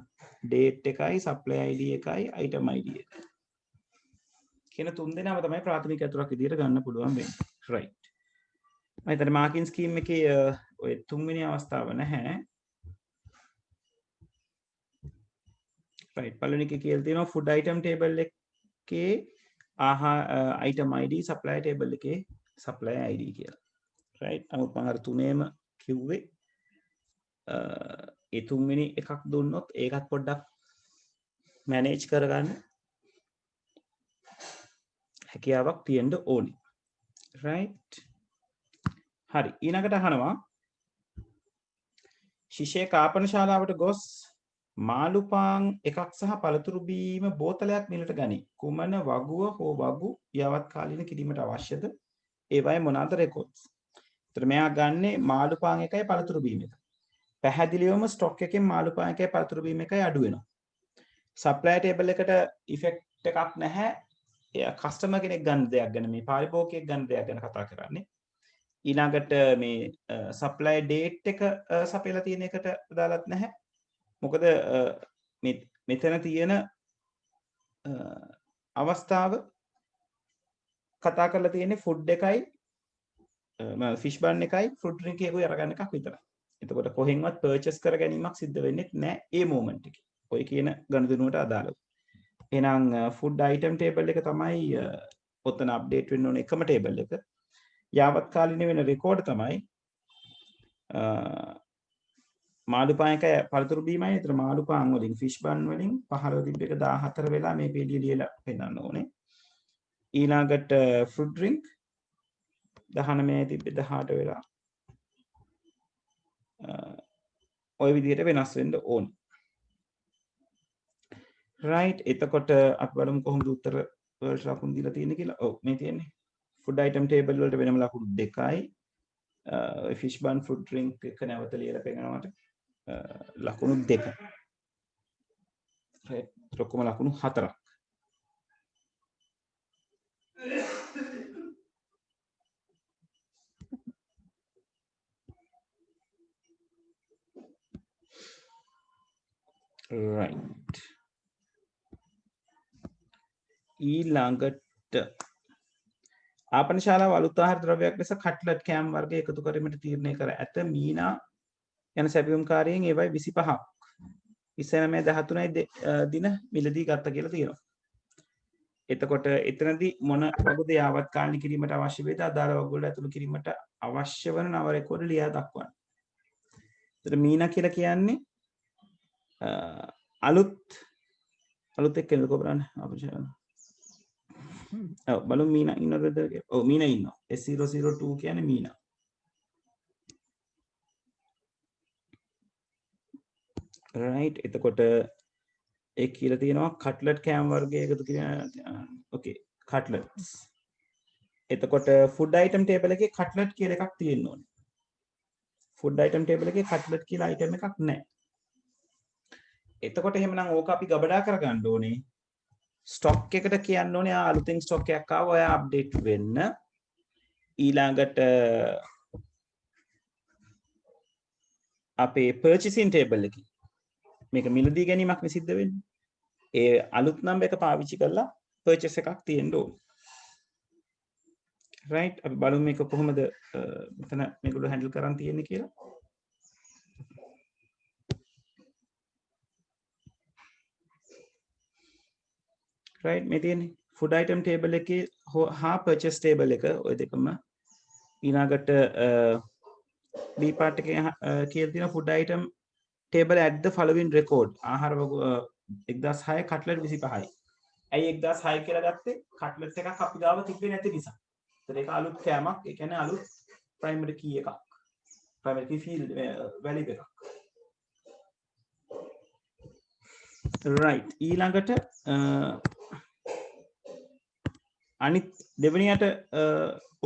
date එකයි, supply ID එකයි, item ID එකයි. කියන තුන් දෙනාම තමයි ප්‍රාථමික යතුරක් විදිහට ගන්න පුළුවන් වෙන්නේ. right. මම හිතන්නේ මාකින් ස්කීම් එකේ ඔය තුන්වෙනි අවස්ථාව නැහැ. right. පළවෙනි එකේ කියලා තියෙනවා food item table එකේ item ID, supply table එකේ supply ID කියලා. right. නමුත් මම අර තුනේම කිව්වේ ඒ තුන්වෙනි එකක් දුන්නොත් ඒකත් පොඩ්ඩක් මැනේජ් කරගන්න හැකියාවක් තියෙන්න ඕනේ. right. හරි. ඊළඟට අහනවා ශිෂ්‍ය කාපන ශාලාවට ගොස් මාළු පාන් එකක් සහ පළතුරු බීම බෝතලයක් මිලට ගනී. කුමන වගුව හෝ වගු යවත් කාලීන කිරීමට අවශ්‍යද? ඒවයි මොනවාද රෙකෝඩ්ස්? ඒතර මෙයා ගන්නේ මාළු පාන් එකයි පළතුරු බීම එකයි. පැහැදිලිවම ස්ටොක් එකෙන් මාළු පාන් එකයි පළතුරු බීම එකයි අඩු වෙනවා. සප්ලයි ටේබල් එකට ඉෆෙක්ට් එකක් නැහැ. එයා කස්ටමර් කෙනෙක් ගන්න දෙයක් ගැන, මේ පාරිභෝගිකයෙක් ගන්න දෙයක් ගැන කතා කරන්නේ. ඊළඟට මේ සප්ලයි ඩේට් එක සපයලා තියෙන එකට දාලත් නැහැ. මොකද මෙතන තියෙන අවස්ථාව කතා කරලා තියෙන්නේ ෆුඩ් එකයි ෆිෂ් බන් එකයි ෆෘට් ඩ්‍රින්ක් එකකුයි අරගන්න එකක් විතරයි. එතකොට කොහෙන්වත් පර්චේස් කර ගැනීමක් සිද්ධ වෙන්නේ නැහැ ඒ මොමන්ට් එකේ. ඔය කියන ගණදෙනුවට අදාළව. එහෙනම් ෆුඩ් අයිටම් ටේබල් එක තමයි ඔතන අප්ඩේට් වෙන්න ඕන එකම ටේබල් එක. යාවත් කාලින වෙන රෙකෝඩ් තමයි මාළු පාන් එකයි පළතුරු බීමයි. ඒතර මාළු පාන් වලින් ෆිෂ් බන් වලින් 15 තිබ්බ එක 14 වෙලා මේ පේලිය ලියලා පෙන්නන්න ඕනේ. ඊළඟට ෆෘට් ඩ්‍රින්ක් 19 තිබ්බ 18 වෙලා ඔය විදිහට වෙනස් වෙන්න ඕනේ. right. එතකොට අපි බලමු කොහොමද උත්තර වලට ලකුණු දීලා තියෙන්නේ කියලා. ඔව් මේ තියෙන්නේ ෆුඩ් අයිටම් ටේබල් වලට වෙනම ලකුණු 2යි. ෆිෂ් බන් ෆෘට් ඩ්‍රින්ක් එක නැවත ලියලා පෙන්නනවාට ලකුණු 2. ඔක්කොම ලකුණු 4ක්. right. ඊළඟට ආපන ශාලාව අලුත් ආහාර ද්‍රව්‍යයක් ලෙස කට්ලට් කෑම් වර්ග එකතු කිරීමට තීරණය කර ඇත. මීනා යන සැපයුම්කාරයෙන් ඒවයි 25ක් 29/13 දින මිලදී ගත්ත කියලා තියෙනවා. එතකොට එතනදී මොන වගේද යාවත් කාලනි කිරීමට අවශ්‍ය වේද අදාළ වගවල ඇතුළු කිරීමට අවශ්‍ය වන නව රෙකෝඩ් ලියා දක්වන්න. එතකොට මීනා කියලා කියන්නේ අලුත් එක්ක එන්නකෝ බලන්න අපිට. ඔව් බලමු මීනා ඉන්නවද කියලා. ඔව් මීනා ඉන්නවා. S002 කියන්නේ මීනා. right. එතකොට ඒ කියලා තියෙනවා කට්ලට් කෑම් වර්ගය එකතු කියන ඕකේ කට්ලට්ස්. එතකොට ෆුඩ් අයිටම් ටේබල් එකේ කට්ලට් කියලා එකක් තියෙන්න ඕනේ. ෆුඩ් අයිටම් ටේබල් එකේ කට්ලට් කියලා අයිටම් එකක් නැහැ. එතකොට එහෙමනම් ඕක අපි ගබඩා කරගන්න ඕනේ. ස්ටොක් එකට කියන්න ඕනේ අලුතෙන් ස්ටොක් එකක් ආව ඔයා අප්ඩේට් වෙන්න. ඊළඟට අපේ පර්චේසින් ටේබල් එකේ මේක මිලදී ගැනීමක් සිද්ධ වෙන්නේ. ඒ අලුත් නම්බර් එක පාවිච්චි කරලා පර්චේස් එකක් තියෙන්න ඕනේ. right. අපි බලමු මේක කොහොමද මෙතන මේගොල්ලෝ හැන්ඩල් කරන් තියෙන්නේ කියලා. right. මේ තියෙන්නේ food item table එකේ හා purchase table එක ඔය දෙකම ඊළඟට B part එකේ කියලා තියෙන food item table at the following record ආහාර 1006 කට්ලට් 25යි. ඇයි 1006 කියලා ගත්තේ? කට්ලට් එකක් අපි ගාව තිබ්බේ නැති නිසා. ඒතර ඒක අලුත් කෑමක්. ඒ කියන්නේ අලුත් primary key එකක්. primary key field value එකක්. right. ඊළඟට අනිත් දෙවෙනියට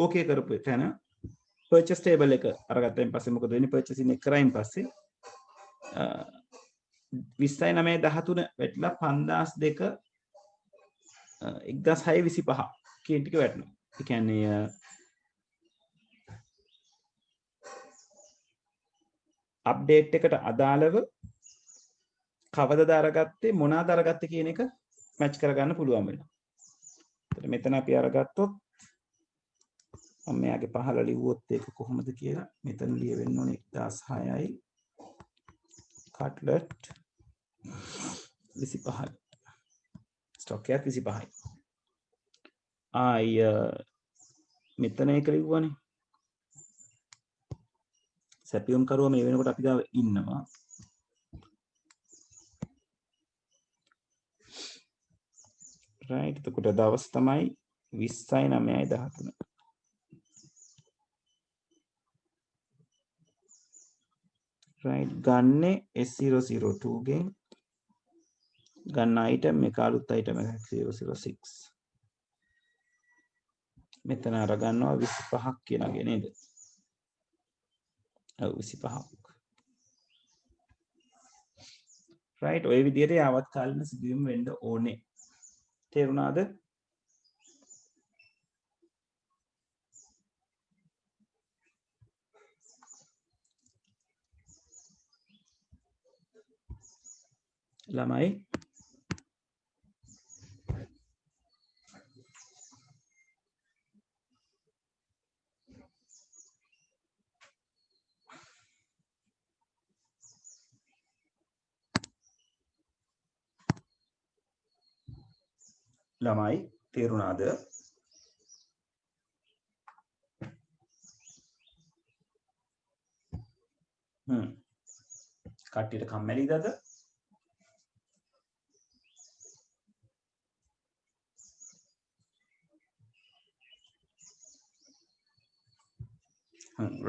ඕකේ කරපු තැන purchase table එක අරගත්තයින් පස්සේ මොකද වෙන්නේ? purchasing එක කරයින් පස්සේ 29/13 වැටලා 5002 1625 කියන ටික වැටෙනවා. ඒ කියන්නේ අප්ඩේට් එකට අදාළව කවදද අරගත්තේ මොනවාද අරගත්තේ කියන එක මැච් කරගන්න පුළුවන් වෙනවා. එතකොට මෙතන අපි අරගත්තොත් මම මෙයාගේ පහළ ලිව්වොත් ඒක කොහොමද කියලා මෙතන ලියවෙන්න ඕනේ 1006යි කට්ලට් 25යි ස්ටොක් එකක් 25යි. ආයි මෙතන ඒක ලිව්වනේ. සැපියුම් කරුවා මේ වෙනකොට අපි ගාව ඉන්නවා. right. එතකොට දවස් තමයි 20/9/13. right. ගන්නේ S002 ගෙන් ගන්න item එක අලුත් item එකක් 006. මෙතන අරගන්නවා 25ක් කියලාගේ නේද? ඔව් 25ක්. right. ඔය විදිහට යාවත් කාලින සිදුවීම් වෙන්න ඕනේ. තේරුණාද? ළමයි තේරුණාද? කට්ටියට කම්මැලිද අද?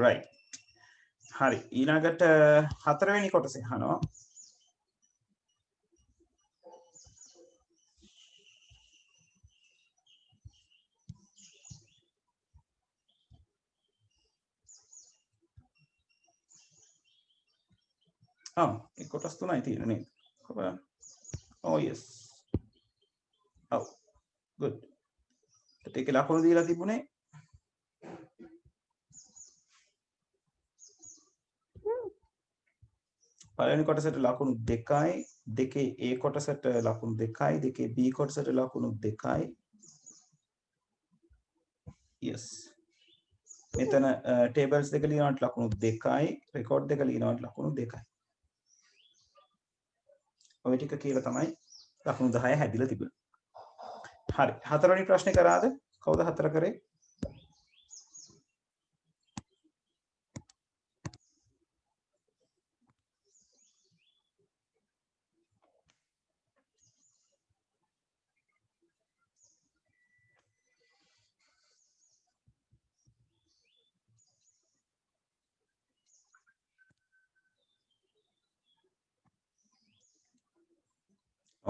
right. හරි. ඊළඟට හතරවෙනි කොටසේ අහනවා. ඒ කොටස් තුනයි තියෙන්නේ නේද? බලන්න. Oh yes. ඔව්. good. ඒකේ ලකුණු දීලා තිබුණේ පළවෙනි කොටසට ලකුණු 2යි, දෙකේ A කොටසට ලකුණු 2යි, දෙකේ B කොටසට ලකුණු 2යි. yes. මෙතන tables දෙක ලියනවට ලකුණු 2යි, record දෙක ලියනවට ලකුණු 2යි. ඔය ටික කියලා තමයි ලකුණු 10 හැදිලා තිබුණේ. හරි. හතරවෙනි ප්‍රශ්නේ කරාද? කවුද හතර කරේ?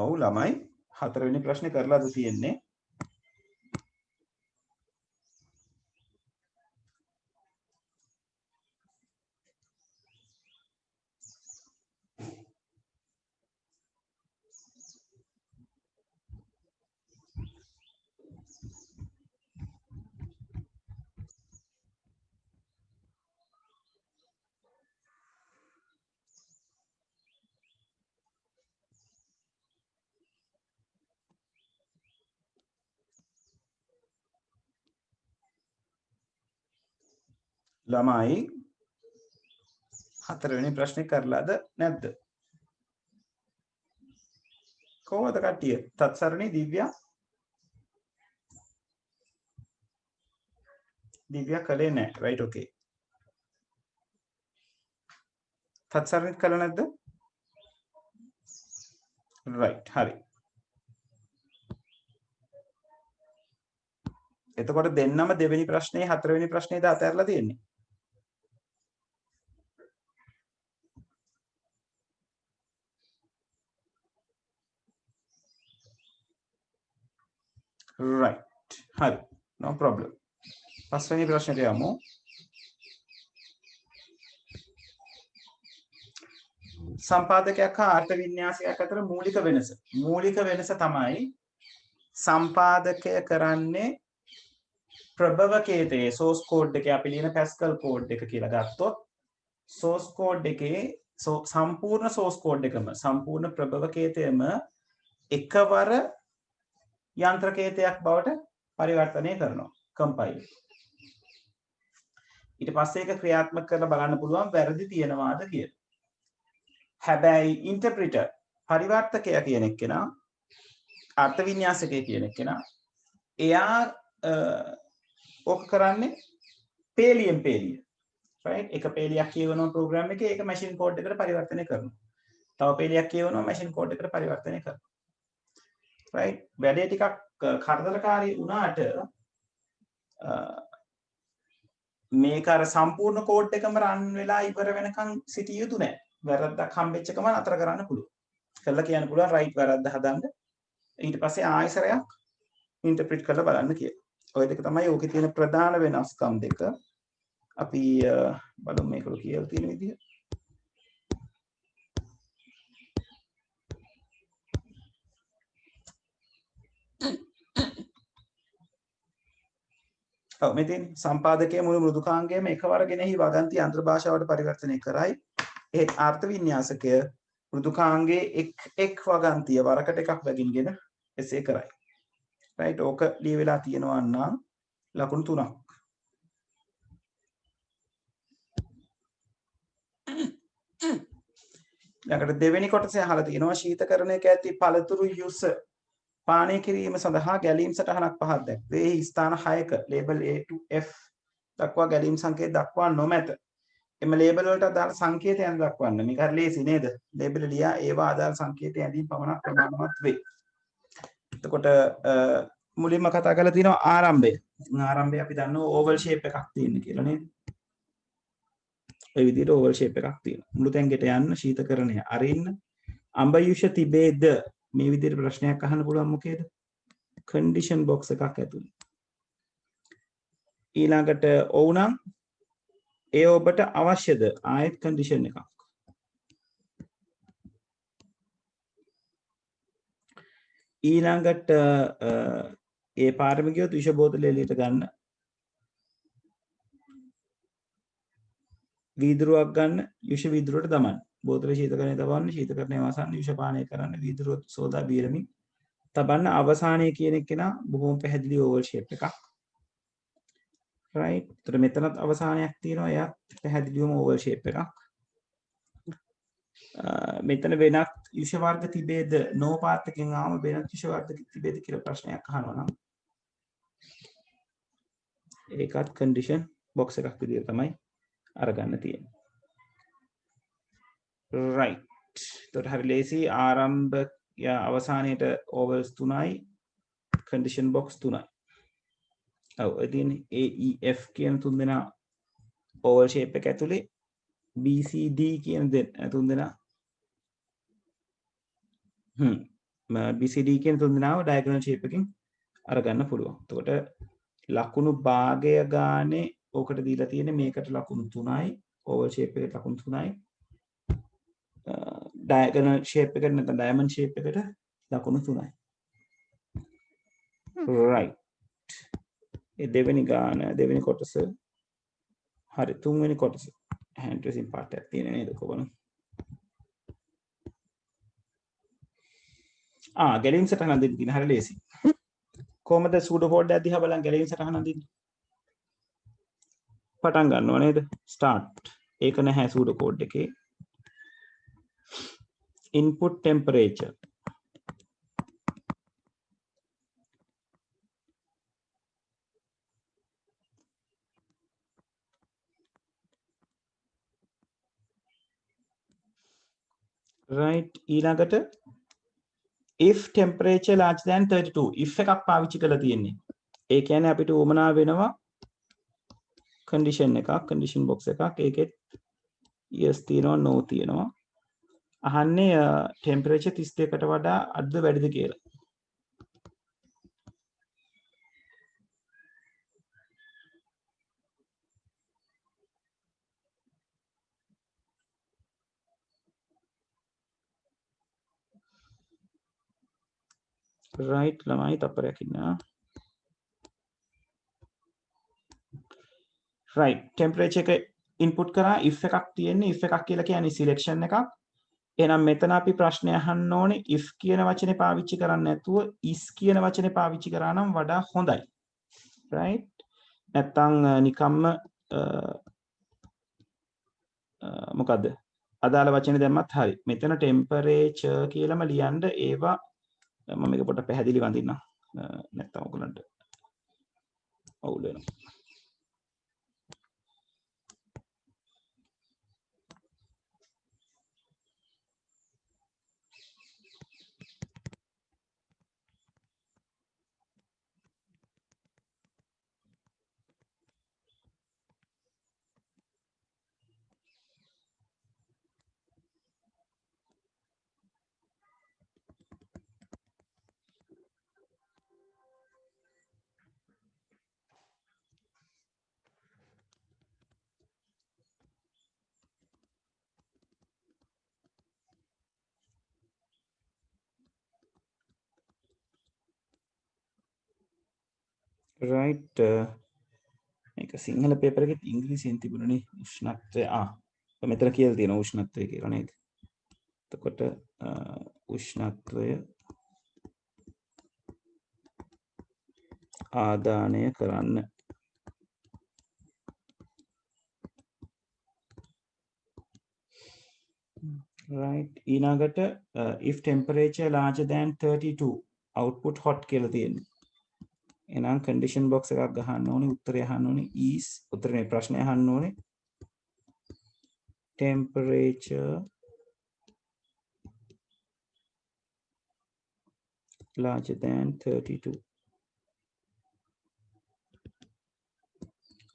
ඔව් ළමයි හතරවෙනි ප්‍රශ්නේ කරලාද තියෙන්නේ? ළමයි හතරවෙනි ප්‍රශ්නේ කරලාද නැද්ද? කොහොමද කට්ටිය? තත්සරණී දිව්‍යා කළේ නැහැ. right okay. තත්සරණීත් කළා නැද්ද? right හරි. එතකොට දෙන්නම දෙවෙනි ප්‍රශ්නේ හතරවෙනි ප්‍රශ්නේද අතහැරලා තියෙන්නේ? right හරි. no problem. පස්වෙනි ප්‍රශ්නෙට යමු. සම්පාදකයක් හා අර්ථ වින්‍යාසයක් අතර මූලික වෙනස. මූලික වෙනස තමයි සම්පාදකය කරන්නේ ප්‍රභවකේතයේ source code එකේ අපි ලියන Pascal code එක කියලා ගත්තොත් source code එකේ සම්පූර්ණ source code එකම සම්පූර්ණ ප්‍රභවකේතයම එකවර යන්ත්‍රකේතයක් බවට පරිවර්තනය කරනවා compile. ඊට පස්සේ ඒක ක්‍රියාත්මක කරලා බලන්න පුළුවන් වැරදි තියෙනවාද කියලා. හැබැයි ඉන්ටර්ප්‍රිටර් පරිවර්තකයා කියන එක්කෙනා අර්ථ වින්‍යාසකයා කියන එක්කෙනා එයා ඔක කරන්නේ පේලියෙන් පේලිය. right? එක පේලියක් කියවනවා ප්‍රෝග්‍රෑම් එකේ ඒක මැෂින් කෝඩ් එකට පරිවර්තනය කරනවා. තව පේලියක් කියවනවා මැෂින් කෝඩ් එකට පරිවර්තනය කරනවා. right? වැඩේ ටිකක් කරදරකාරී වුණාට මේක අර සම්පූර්ණ කෝඩ් එකම රන් වෙලා ඉවර වෙනකන් සිටිය යුතු නැහැ. වැරද්දක් හම්බෙච්ච එකම නතර කරන්න පුළුවන්. කළා කියන්න පුළුවන් රයිට් වැරද්ද හදන්න. ඊට පස්සේ ආයෙසරයක් ඉන්ටර්ප්‍රිට් කරලා බලන්න කියලා. ඔය දෙක තමයි ඕකේ තියෙන ප්‍රධාන වෙනස්කම් දෙක. අපි බලමු මේකල කියලා තියෙන විදිහ. ඔව් මෙතෙන් සම්පාදකයේ මුළු මෘදුකාංගයම එකවර ගෙනෙහි වගන්ති යන්ත්‍ර භාෂාවට පරිවර්තනය කරයි. ඒත් අර්ථ වින්‍යාසකය මෘදුකාංගයේ එක් වගන්තිය වරකට එකක් වැගින්ගෙන එසේ කරයි. right? ඕක ලියවිලා තියෙනවා නම් ලකුණු 3ක්. ළඟට දෙවෙනි කොටසේ අහලා තියෙනවා ශීතකරණයක ඇති පළතුරු යුස පානය කිරීම සඳහා ගැලීම් සටහනක් පහක් දැක්වේ. එහි ස්ථාන 6ක ලේබල් A to F දක්වා ගැලීම් සංකේත දක්වා නොමැත. එම ලේබල් වලට අදාළ සංකේතයන් දක්වන්න. මේක හරි ලේසි නේද? ලේබල් ලියා ඒවා අදාළ සංකේතය ඇඳීම් පමණක් ප්‍රමාණවත් වේ. එතකොට මුලින්ම කතා කරලා තියෙනවා ආරම්භය. ආරම්භය අපි දන්නවා ඕවල් ෂේප් එකක් තියෙන කියලා නේද? ඒ විදිහට ඕවල් ෂේප් එකක් තියෙනවා. මුළු තැන්කට යන්න ශීතකරණය අරින්න අඹයුෂ තිබේද? මේ විදිහට ප්‍රශ්නයක් අහන්න පුළුවන් මොකේද? කන්ඩිෂන් බොක්ස් එකක් ඇතුළේ. ඊළඟට ඔව් නම් ඒ ඔබට අවශ්‍යද? ආයෙත් කන්ඩිෂන් එකක්. ඊළඟට ඒ පාරම ගියොත් විෂ බෝතල එළියට ගන්න. වීදුරුවක් ගන්න විෂ වීදුරුවට දමන්න. බෝතල ශීතකරණය තබන්න, ශීතකරණය වසන්න, විෂ පානය කරන්න, වීදුරුව සෝදා බීරමින් තබන්න. අවසානයේ කියන කෙනා බොහොම පැහැදිලි ඕවල් ෂේප් එකක්. right. ඒතර මෙතනත් අවසානයක් තියෙනවා. එයත් පැහැදිලිවම ඕවල් ෂේප් එකක්. මෙතන වෙනත් විෂ වර්ග තිබේද? නෝ පාත් එකෙන් ආවම වෙනත් විෂ වර්ග තිබේද කියලා ප්‍රශ්නයක් අහනවා නම් ඒකත් කන්ඩිෂන් බොක්ස් එකක් විදිහට තමයි අරගන්න තියෙන්නේ. right. එතකොට හරි ලේසි. ආරම්භ අවසානයේට ඕවල්ස් 3යි, කන්ඩිෂන් බොක්ස් 3යි. ඔව් ඉතින් AEF කියන තුන් දෙනා ඕවල් ෂේප් එක ඇතුලේ BCD කියන තුන් දෙනා BCD කියන තුන් දෙනාව ඩයගොනල් ෂේප් එකකින් අරගන්න පුළුවන්. එතකොට ලකුණු භාගය ගානේ ඕකට දීලා තියෙන්නේ මේකට ලකුණු 3යි, ඕවල් ෂේප් එකට ලකුණු 3යි, ඩයගොනල් ෂේප් එකට නැත්නම් ඩයමන්ඩ් ෂේප් එකට ලකුණු 3යි. right. ඒ දෙවෙනි ගාන දෙවෙනි කොටස හරි තුන්වෙනි කොටස hand tracing part එකක් තියෙන නේද කොහොමද? ගැලීම් සටහන අඳින්න තියෙන හරි ලේසි. කොහමද සූඩෝ කෝඩ් එක දිහා බලන් ගැලීම් සටහන අඳින්නේ? පටන් ගන්නව නේද? start. ඒක නැහැ සූඩෝ කෝඩ් එකේ. input temperature. right. ඊළඟට if temperature larger than 32 if එකක් පාවිච්චි කරලා තියෙන්නේ. ඒ කියන්නේ අපිට උවමනා වෙනවා condition එකක්, condition box එකක්. ඒකෙත් yes තියෙනවා no තියෙනවා. අහන්නේ temperature 32කට වඩා අඩුද වැඩිද කියලා. right ළමයි තප්පරයක් ඉන්නවා. right temperature එක input කරා if එකක් තියෙන්නේ. if එකක් කියලා කියන්නේ selection එකක්. එහෙනම් මෙතන අපි ප්‍රශ්නය අහන්න ඕනේ if කියන වචනේ පාවිච්චි කරන්නේ නැතුව is කියන වචනේ පාවිච්චි කරා නම් වඩා හොඳයි. right. නැත්තම් නිකම්ම මොකද්ද? අදාළ වචනේ දැම්මත් හරි. මෙතන temperature කියලාම ලියන්න. ඒවා මම මේක පොඩ්ඩක් පැහැදිලි වඳින්නම්. නැත්තම් ඔයගලන්ට අවුල් වෙනවා. right. මේක සිංහල පේපර් එකෙත් ඉංග්‍රීසියෙන් තිබුණනේ උෂ්ණත්වය. මෙතන කියලා තියෙනවා උෂ්ණත්වය කියලා නේද? එතකොට උෂ්ණත්වය ආදානය කරන්න. right. ඊළඟට if temperature larger than 32 output hot කියලා තියෙනවා. එහෙනම් condition box එකක් ගහන්න ඕනේ. උත්තරය අහන්න ඕනේ is උත්තරේ මේ ප්‍රශ්නේ අහන්න ඕනේ temperature larger than 32.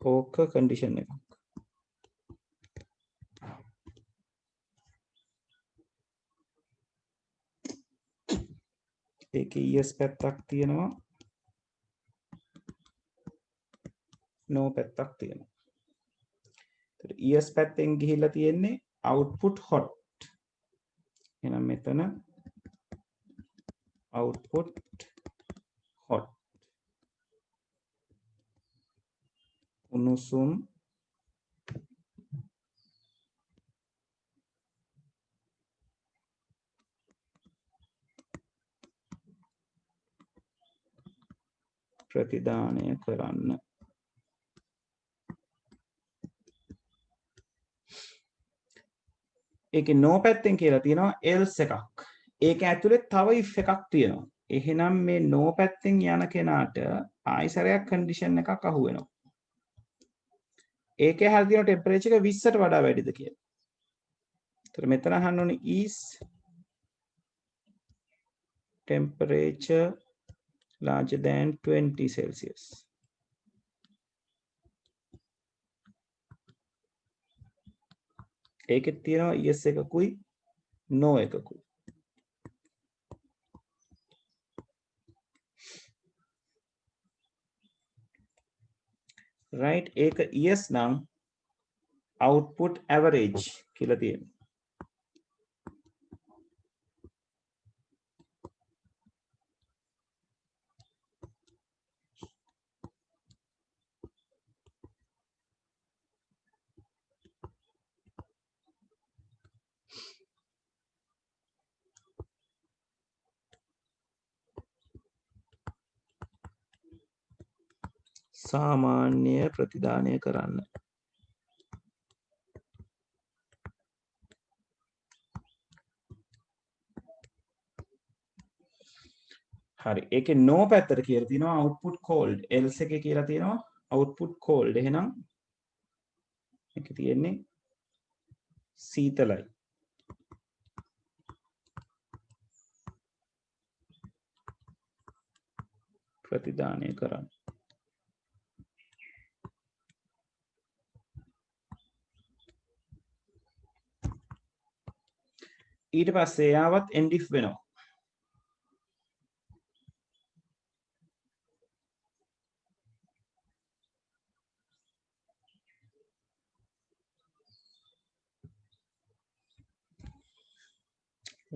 ඕක condition එකක්. ඒකේ yes පැත්තක් තියෙනවා, no පැත්තක් තියෙනවා. ඒතර yes පැත්තෙන් ගිහිල්ලා තියෙන්නේ output hot. එහෙනම් මෙතන output hot උණුසුම් ප්‍රතිදානය කරන්න. ඒකේ no පැත්තෙන් කියලා තියෙනවා else එකක්. ඒක ඇතුලේ තව if එකක් තියෙනවා. එහෙනම් මේ no පැත්තෙන් යන කෙනාට ආයිසරයක් condition එකක් අහු වෙනවා. ඒකේ හැල් තියෙන temperature එක 20ට වඩා වැඩිද කියලා. ඒතර මෙතන අහන්න ඕනේ is temperature larger than 20 Celsius. ඒකෙත් තියෙනවා yes එකකුයි no එකකුයි. right ඒක yes නම් output average කියලා තියෙනවා. සාමාන්‍ය ප්‍රතිදානය කරන්න. හරි ඒකේ no පැත්තට කියලා තියෙනවා output cold else එකේ කියලා තියෙනවා output cold එහෙනම් මේක තියෙන්නේ සීතලයි. ප්‍රතිදානය කරන්න. ඊට පස්සේ යාවත් end if වෙනවා.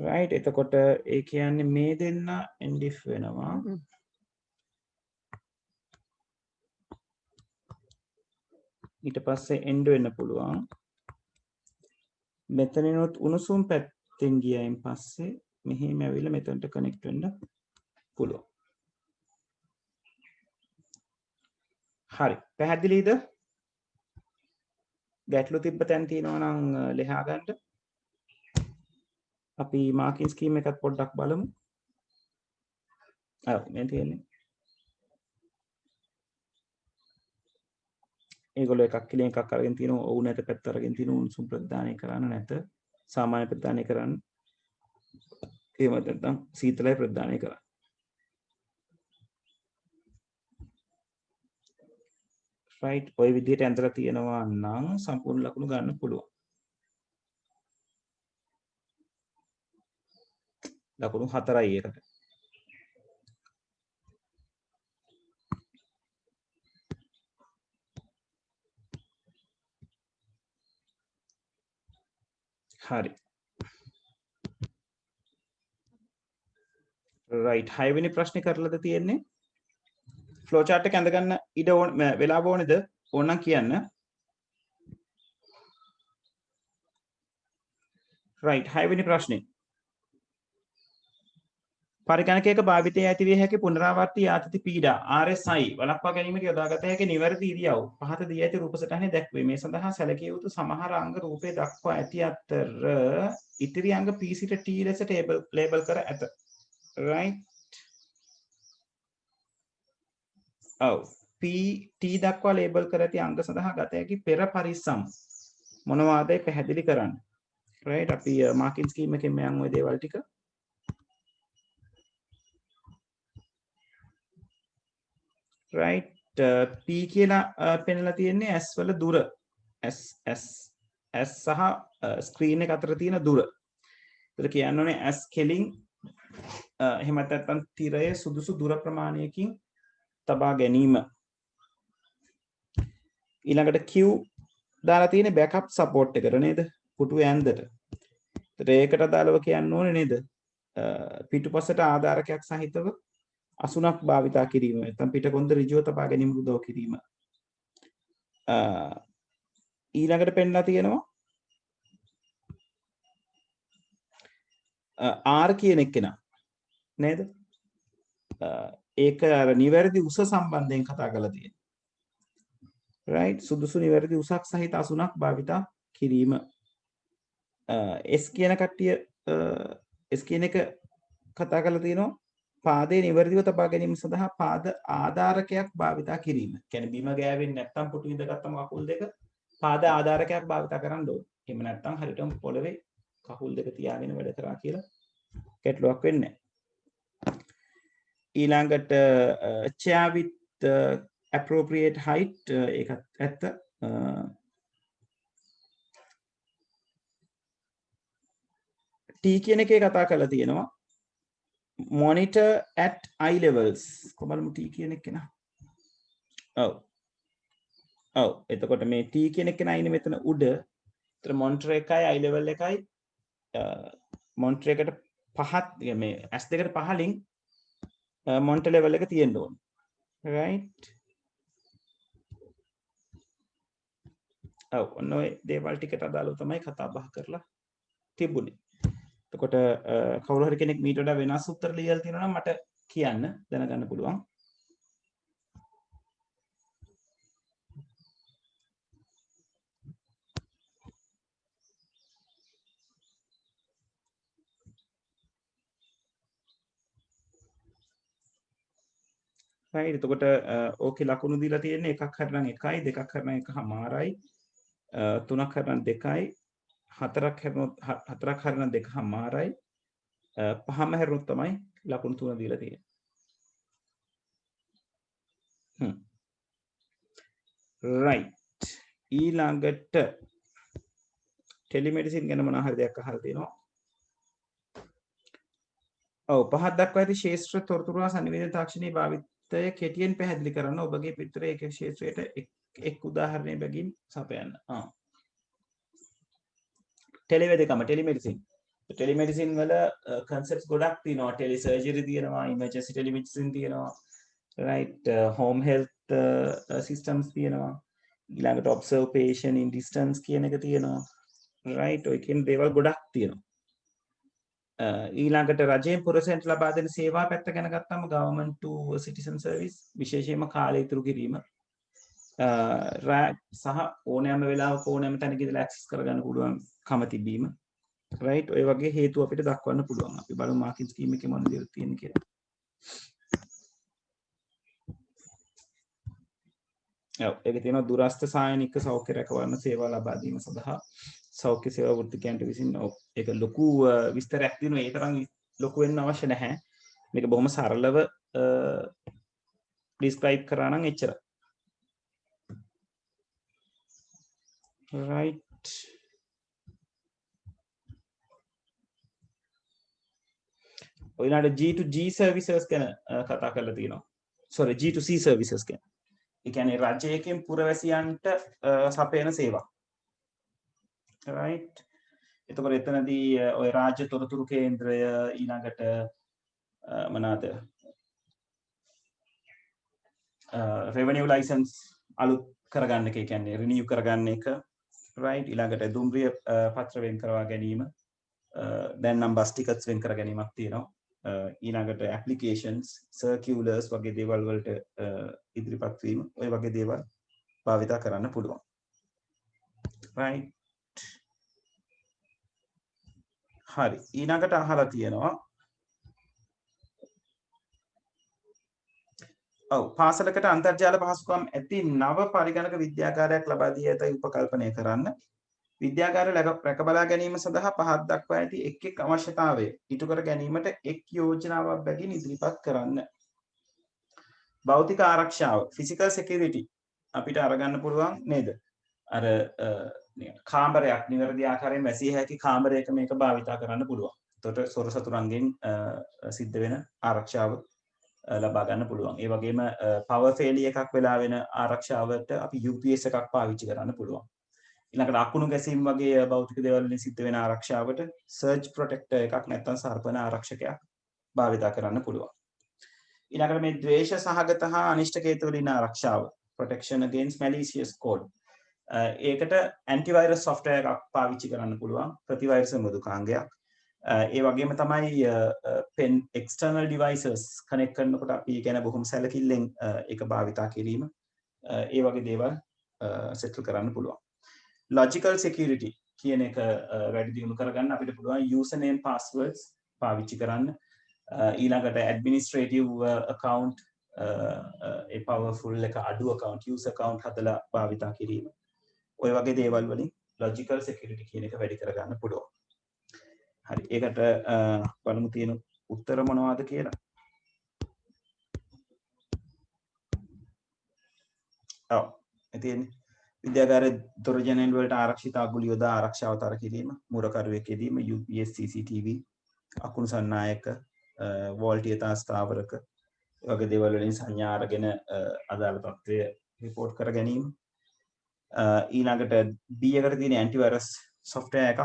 right එතකොට ඒ කියන්නේ මේ දෙන්න end if වෙනවා. ඊට පස්සේ end වෙන්න පුළුවන්. මෙතනිනුත් උණුසුම් පැත්තෙන් ගියයින් පස්සේ මෙහෙම ඇවිල්ලා මෙතනට කනෙක්ට් වෙන්න පුළුවන්. හරි පැහැදිලිද? ගැටලු තිබ්බ තැන් තියෙනවා නම් ලියා ගන්න. අපි මාකින් ස්කීම් එකත් පොඩ්ඩක් බලමු. ඔව් මේ තියෙන්නේ. ඒගොල්ලෝ එකක් කියලා එකක් අරගෙන තිනවා. ඔව් නැත පැත්ත අරගෙන තිනවා. උණුසුම් ප්‍රදානය කරන්න නැත. සාමාන්‍ය ප්‍රදානය කරන්න. එහෙම නැත්නම් සීතලයි ප්‍රදානය කරන්න. right ඔය විදිහට ඇඳලා තියෙනවා නම් සම්පූර්ණ ලකුණු ගන්න පුළුවන්. ලකුණු 4යි ඒකට. හරි. right 6 වෙනි ප්‍රශ්නේ කරලාද තියෙන්නේ? ෆ්ලෝ chart එක ඇඳ ගන්න ඉඩ ඕන වෙලාව ඕනේද? ඕනනම් කියන්න. right 6 වෙනි ප්‍රශ්නේ. පරිගණකයක භාවිතයේ ඇති විය හැකි පුනරාවර්තී ආතති පීඩා RSI වළක්වා ගැනීමට යොදාගත හැකි නිවැරදි ඉරියව් පහත දී ඇති රූප සටහනේ දැක්වේ. මේ සඳහා සැලකිය යුතු සමහර අංග රූපේ දක්වා ඇති අතර ඉතිරි අංග P සිට T ලෙස ලේබල් කර ඇත. right ඔව් P T දක්වා ලේබල් කර ඇති අංග සඳහා ගත හැකි පෙර පරිස්සම් මොනවාදයි පැහැදිලි කරන්න. right අපි මාකින් ස්කීම් එකෙන් මෙයන් ওই දේවල් ටික right P කියලා පෙන්නලා තියෙන්නේ S වල දුර S සහ ස්ක්‍රීන් එක අතර තියෙන දුර. ඒතර කියන්න ඕනේ S කෙලින් එහෙමත් නැත්නම් තිරයේ සුදුසු දුර ප්‍රමාණයකින් තබා ගැනීම. ඊළඟට Q දාලා තියෙන්නේ බෑකප් සපෝට් එකට නේද? පුටුවේ ඇන්දට. ඒතර ඒකට අදාළව කියන්න ඕනේ නේද? පිටුපසට ආධාරකයක් සහිතව අසුනක් භාවිතා කිරීම නැත්නම් පිටකොන්ද ඍජුව තබා ගැනීම උදව් කිරීම. ඊළඟට පෙන්නලා තියෙනවා R කියන එක නේද? ඒක අර නිවැරදි උස සම්බන්ධයෙන් කතා කරලා තියෙනවා. right සුදුසු නිවැරදි උසක් සහිත අසුනක් භාවිතා කිරීම. S කියන කට්ටිය S කියන එක කතා කරලා තියෙනවා පාදයේ නිවැරදිව තබා ගැනීම සඳහා පාද ආධාරකයක් භාවිතා කිරීම. කියන්නේ බිම ගෑවෙන්නේ නැත්නම් පුටු ඉඳගත්තම කකුල් දෙක පාද ආධාරකයක් භාවිතා කරන්න ඕනේ. එහෙම නැත්නම් හරියටම පොළවේ කකුල් දෙක තියාගෙන වැඩ කරා කියලා ගැටලුවක් වෙන්නේ නැහැ. ඊළඟට chair with appropriate height ඒකත් ඇත්ත. T කියන එකේ කතා කරලා තියෙනවා monitor at eye levels. කොහොමද T කියන එක නා? ඔව් එතකොට මේ T කියන එක නයිනේ මෙතන උඩ. ඒතර monitor එකයි eye level එකයි monitor එකට පහත් මේ S2කට පහලින් monitor level එක තියෙන්න ඕනේ. right ඔන්න ඔය දේවල් ටිකට අදාළව තමයි කතා බහ කරලා තිබුණේ. එතකොට කවුරු හරි කෙනෙක් මීට වඩා වෙනස් උත්තර ලියලා තියෙනවා නම් මට කියන්න දැනගන්න පුළුවන්. right එතකොට ඕකේ ලකුණු දීලා තියෙන්නේ එකක් හරිනම් 1යි දෙකක් හරිනම් 1.5යි 3ක් හරිනම් 2යි 4ක් හරිනම් 2.5යි 5ම හැරුණොත් තමයි ලකුණු 3 දීලා තියෙන්නේ. right ඊළඟට ටෙලිමෙඩිසින් ගැන මොනවා හරි දෙයක් අහලා තියෙනවා. ඔව් පහක් දක්වා ඇති ශාස්ත්‍ර තොරතුරු හා සංනිවේදන තාක්ෂණයේ භාවිතය කෙටියෙන් පැහැදිලි කරන්න ඔබගේ පිටුරේ එක ශාස්ත්‍රයට එක් උදාහරණයක් බැගින් සපයන්න. ටෙලිමෙඩිසින් වල concepts ගොඩක් තියෙනවා. ටෙලි සර්ජරි තියෙනවා, emergency ටෙලිමෙඩිසින් තියෙනවා, right home health systems තියෙනවා. ඊළඟට observe patient in distance කියන එක තියෙනවා. right ඔය කියන දේවල් ගොඩක් තියෙනවා. ඊළඟට රජයෙන් පුරසෙන්ට ලබා දෙන සේවා පැත්ත ගැන ගත්තම government to citizen service විශේෂයෙන්ම කාලය ඉතුරු කිරීම සහ ඕනෑම වෙලාවක ඕනෑම තැනක ඉඳලා access කරගන්න පුළුවන් කම තිබීම right ඔය වගේ හේතු අපිට දක්වන්න පුළුවන්. අපි බලමු මාකින් ස්කීම් එකේ මොන දේවල් තියෙන්නේ කියලා. ඒකේ තියෙනවා දුරස්ථ සායනික සෞඛ්‍ය රැකවරණ සේවා ලබා දීම සඳහා සෞඛ්‍ය සේවා වෘත්තිකයන්ට විසින් ඒක ලොකු විස්තරයක් දෙනවා. ඒ තරම් ලොකු වෙන්න අවශ්‍ය නැහැ. මේක බොහොම සරලව describe කරා නම් එච්චරයි. right ඔයලාට G to G services ගැන කතා කරලා තියෙනවා. sorry G to C services ගැන. ඒ කියන්නේ රජයකින් පුරවැසියන්ට සපයන සේවා. right එතකොට එතනදී ඔය රාජ්‍ය තොරතුරු කේන්ද්‍රය ඊළඟට මොනවාද revenue license අලුත් කරගන්න එක කියන්නේ renew කරගන්න එක right ඊළඟට දුම්රිය පත්‍ර වෙන් කරවා ගැනීම දැන් නම් බස් ටිකට්ස් වෙන් කර ගැනීමක් තියෙනවා. ඊළඟට applications circulars වගේ දේවල් වලට ඉදිරිපත් වීම ඔය වගේ දේවල් භාවිතා කරන්න පුළුවන්. right හරි ඊළඟට අහලා තියෙනවා පාසලකට අන්තර්ජාල පහසුකම් ඇති නව පරිගණක විද්‍යාගාරයක් ලබා දී ඇතයි උපකල්පනය කරන්න. විද්‍යාගාර රැක බලා ගැනීම සඳහා පහත් දක්වා ඇති එක් අවශ්‍යතාවය ඉටු කර ගැනීමට එක් යෝජනාවක් බැගින් ඉදිරිපත් කරන්න. භෞතික ආරක්ෂාව physical security අපිට අරගන්න පුළුවන් නේද? අර කාමරයක් නිවැරදි ආකාරයෙන් වැසිය හැකි කාමරයක මේක භාවිතා කරන්න පුළුවන්. එතකොට සොර සතුරන්ගෙන් සිද්ධ වෙන ආරක්ෂාව ලබා ගන්න පුළුවන්. ඒ වගේම power failure එකක් වෙලා වෙන ආරක්ෂාවට අපි UPS එකක් පාවිච්චි කරන්න පුළුවන්. ඊළඟට අකුණු ගැසීම් වගේ භෞතික දේවල් වලින් සිද්ධ වෙන ආරක්ෂාවට සර්ජ් ප්‍රොටෙක්ටර් එකක් නැත්නම් සර්පණ ආරක්ෂකයක් භාවිත කරන්න පුළුවන්. ඊළඟට මේ ද්වේෂ සහගත හා අනිෂ්ට හේතු වලින් ආරක්ෂාව protection against malicious code. ඒකට ඇන්ටිවයිරස් software එකක් පාවිච්චි කරන්න පුළුවන් ප්‍රතිවෛරස මෘදුකාංගයක්. ඒ වගේම තමයි pen external devices connect කරනකොට අපි කියන බොහොම සැලකිල්ලෙන් ඒක භාවිතා කිරීම ඒ වගේ දේවල් settle කරන්න පුළුවන්. Logical security කියන එක වැඩි දියුණු කරගන්න අපිට පුළුවන් username passwords පාවිච්චි කරන්න. ඊළඟට administrative account ඒ powerful එක අඩු account user account හදලා භාවිතා කිරීම. ඔය වගේ දේවල් වලින් logical security කියන එක වැඩි කරගන්න පුළුවන්. හරි ඒකට බලමු තියෙන උත්තර මොනවද කියලා. ඔව් ඉතින් විද්‍යාගාරයේ දොර ජනෙල් වලට ආරක්ෂිත අගුළු යොදා ආරක්ෂාවතර කිරීම, මුරකරුවෙක් යෙදීම, UPS CCTV, අකුණු සන්නායක, වෝල්ටියතා ස්ථාවරක වගේ දේවල් වලින් සංඥා අරගෙන අදාළ තත්ත්වය report කර ගැනීම. ඊළඟට B එකට තියෙන ඇන්ටිවයිරස් software එකක්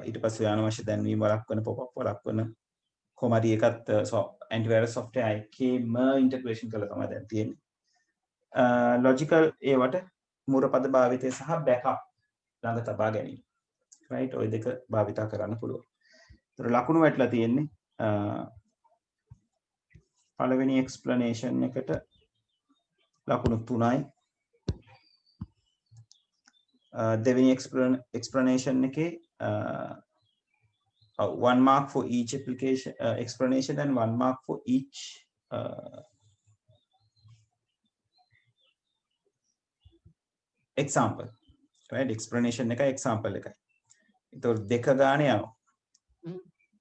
ඊට පස්සේ අනවශ්‍ය දැන්වීම වළක්වන pop-up වළක්වන කොහොම හරි ඒකත් ඇන්ටිවයිරස් software එකේම integration කරලා තමයි දැන් තියෙන්නේ. logical ඒවට මුරපද භාවිතය සහ backup ළඟ තබා ගැනීම. right ඔය දෙක භාවිතා කරන්න පුළුවන්. ඒතර ලකුණු වැටලා තියෙන්නේ පළවෙනි explanation එකට ලකුණු 3යි. දෙවෙනි explanation එකේ 1 mark for each application explanation and 1 mark for each example. right explanation එකයි example එකයි. ඒතකොට දෙක ගානේ යනවා.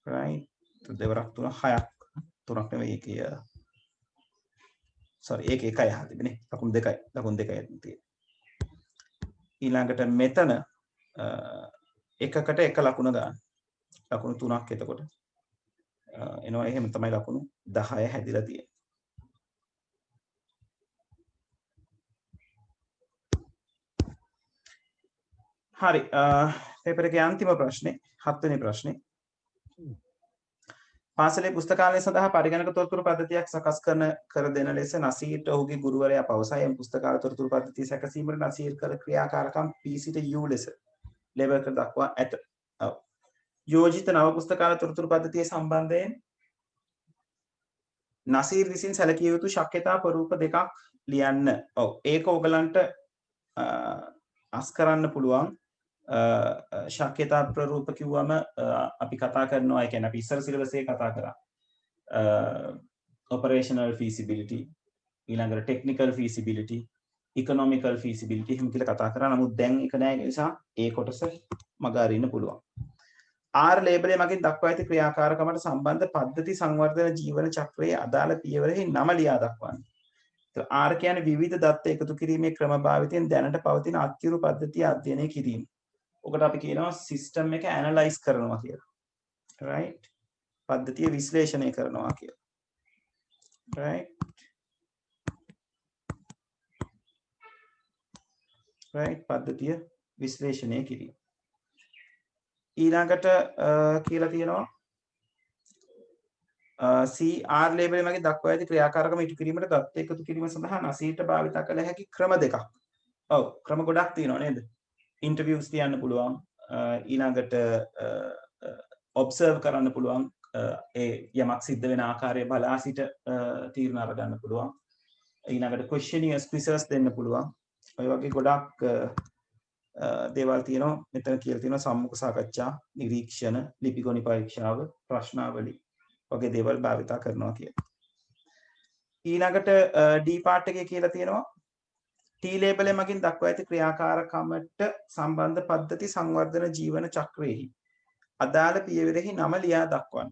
right දෙවරක් තුන හයක් තුනක් නෙවෙයි ඒකේ sorry ඒක එකයි හදින්නේ ලකුණු දෙකයි තියෙන්නේ. ඊළඟට මෙතන එකකට එක ලකුණ ගන්න. ලකුණු 3ක් එතකොට එනවා එහෙම තමයි ලකුණු 10 හැදිලා තියෙන්නේ. හරි පේපර් එකේ අන්තිම ප්‍රශ්නේ 7 වෙනි ප්‍රශ්නේ. පාසලේ පුස්තකාලය සඳහා පරිගණක තොරතුරු පද්ධතියක් සකස් කර දෙන ලෙස නසීර්ට ඔහුගේ ගුරුවරයා පවසයි. එම පුස්තකාල තොරතුරු පද්ධතිය සැකසීමට නසීර් කළ ක්‍රියාකාරකම් P සිට U ලෙස ලේබල් කර දක්වා ඇත. යෝජිත නව පුස්තකාල තොරතුරු පද්ධතිය සම්බන්ධයෙන් නසීර් විසින් සැලකිය යුතු ශක්‍යතා ප්‍රරූප දෙකක් ලියන්න. ඔව් ඒක ඔයගලන්ට අස් කරන්න පුළුවන්. ශක්‍යතා ප්‍රරූප කිව්වම අපි කතා කරනවා ඒ කියන්නේ අපි ඉස්සර සිලබස් එකේ කතා කරා operational feasibility ඊළඟට technical feasibility economical feasibility එහෙම කියලා කතා කරා. නමුත් දැන් ඒක නෑ නිසා ඒ කොටස මග අරින්න පුළුවන්. R ලේබලයේ මගින් දක්වා ඇති ක්‍රියාකාරකමට සම්බන්ධ පද්ධති සංවර්ධන ජීවන චක්‍රයේ අදාළ පියවරෙහි නම ලියා දක්වන්න. R කියන්නේ විවිධ දත්ත එකතු කිරීමේ ක්‍රමභාවිතයෙන් දැනට පවතින අත්‍යුරු පද්ධතිය අධ්‍යයනය කිරීම. ඔකට අපි කියනවා සිස්ටම් එක ඇනලයිස් කරනවා කියලා. right පද්ධතිය විශ්ලේෂණය කරනවා කියලා. right පද්ධතිය විශ්ලේෂණය කිරීම. ඊළඟට කියලා තියෙනවා CR ලේබලයේ මගේ දක්වා ඇති ක්‍රියාකාරකම ඉටු කිරීමට දත්ත එකතු කිරීම සඳහා නසීරට භාවිත කළ හැකි ක්‍රම දෙකක්. ඔව් ක්‍රම ගොඩක් තියෙනවා නේද? ඉන්ටර්විව්ස් තියන්න පුළුවන්. ඊළඟට ඔබ්සර්ව් කරන්න පුළුවන්. ඒ යමක් සිද්ධ වෙන ආකාරය බලා සිට තීරණ අරගන්න පුළුවන්. ඊළඟට questionnaires quizzes දෙන්න පුළුවන්. ඔය වගේ ගොඩක් දේවල් තියෙනවා. මෙතන කියලා තියෙනවා සම්මුඛ සාකච්ඡා, නිරීක්ෂණ, ලිපිගොනි පරීක්ෂාව, ප්‍රශ්නාවලි වගේ දේවල් භාවිත කරනවා කියලා. ඊළඟට D part එකේ කියලා තියෙනවා T ලේබලයේ මගින් දක්වා ඇති ක්‍රියාකාරකමට සම්බන්ධ පද්ධති සංවර්ධන ජීවන චක්‍රයේහි අදාළ පියවරෙහි නම ලියා දක්වන්න.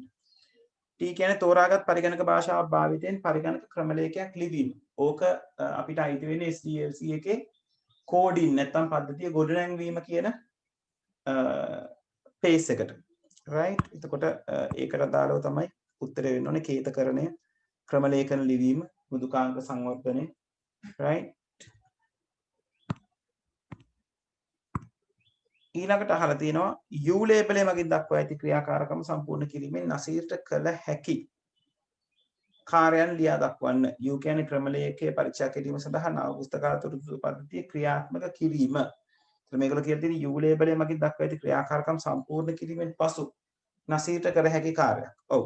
T කියන්නේ තෝරාගත් පරිගණක භාෂාවක් භාවිතයෙන් පරිගණක ක්‍රමලේඛයක් ලිවීම. ඕක අපිට අයිති වෙන්නේ SDLC එකේ කෝඩින් නැත්නම් පද්ධතිය ගොඩනැංවීම කියන පේස් එකට. right එතකොට ඒකට අදාළව තමයි උත්තරේ වෙන්න ඕනේ කේතකරණය, ක්‍රමලේඛන ලිවීම, මෘදුකාංග සංවර්ධනය. right ඊළඟට අහලා තියෙනවා U label එක මගින් දක්වා ඇති ක්‍රියාකාරකම් සම්පූර්ණ කිරීමෙන් නසීර්ට කළ හැකි කාර්යයන් ලියා දක්වන්න. U කියන්නේ ක්‍රම ලේඛකයේ පරීක්ෂා කිරීම සඳහා නව පුස්තකාල තොරතුරු පද්ධතිය ක්‍රියාත්මක කිරීම. එතන මේගොල්ලෝ කියලා තියෙන U label එක මගින් දක්වා ඇති ක්‍රියාකාරකම් සම්පූර්ණ කිරීමෙන් පසු නසීර්ට කර හැකි කාර්යයක්. ඔව්.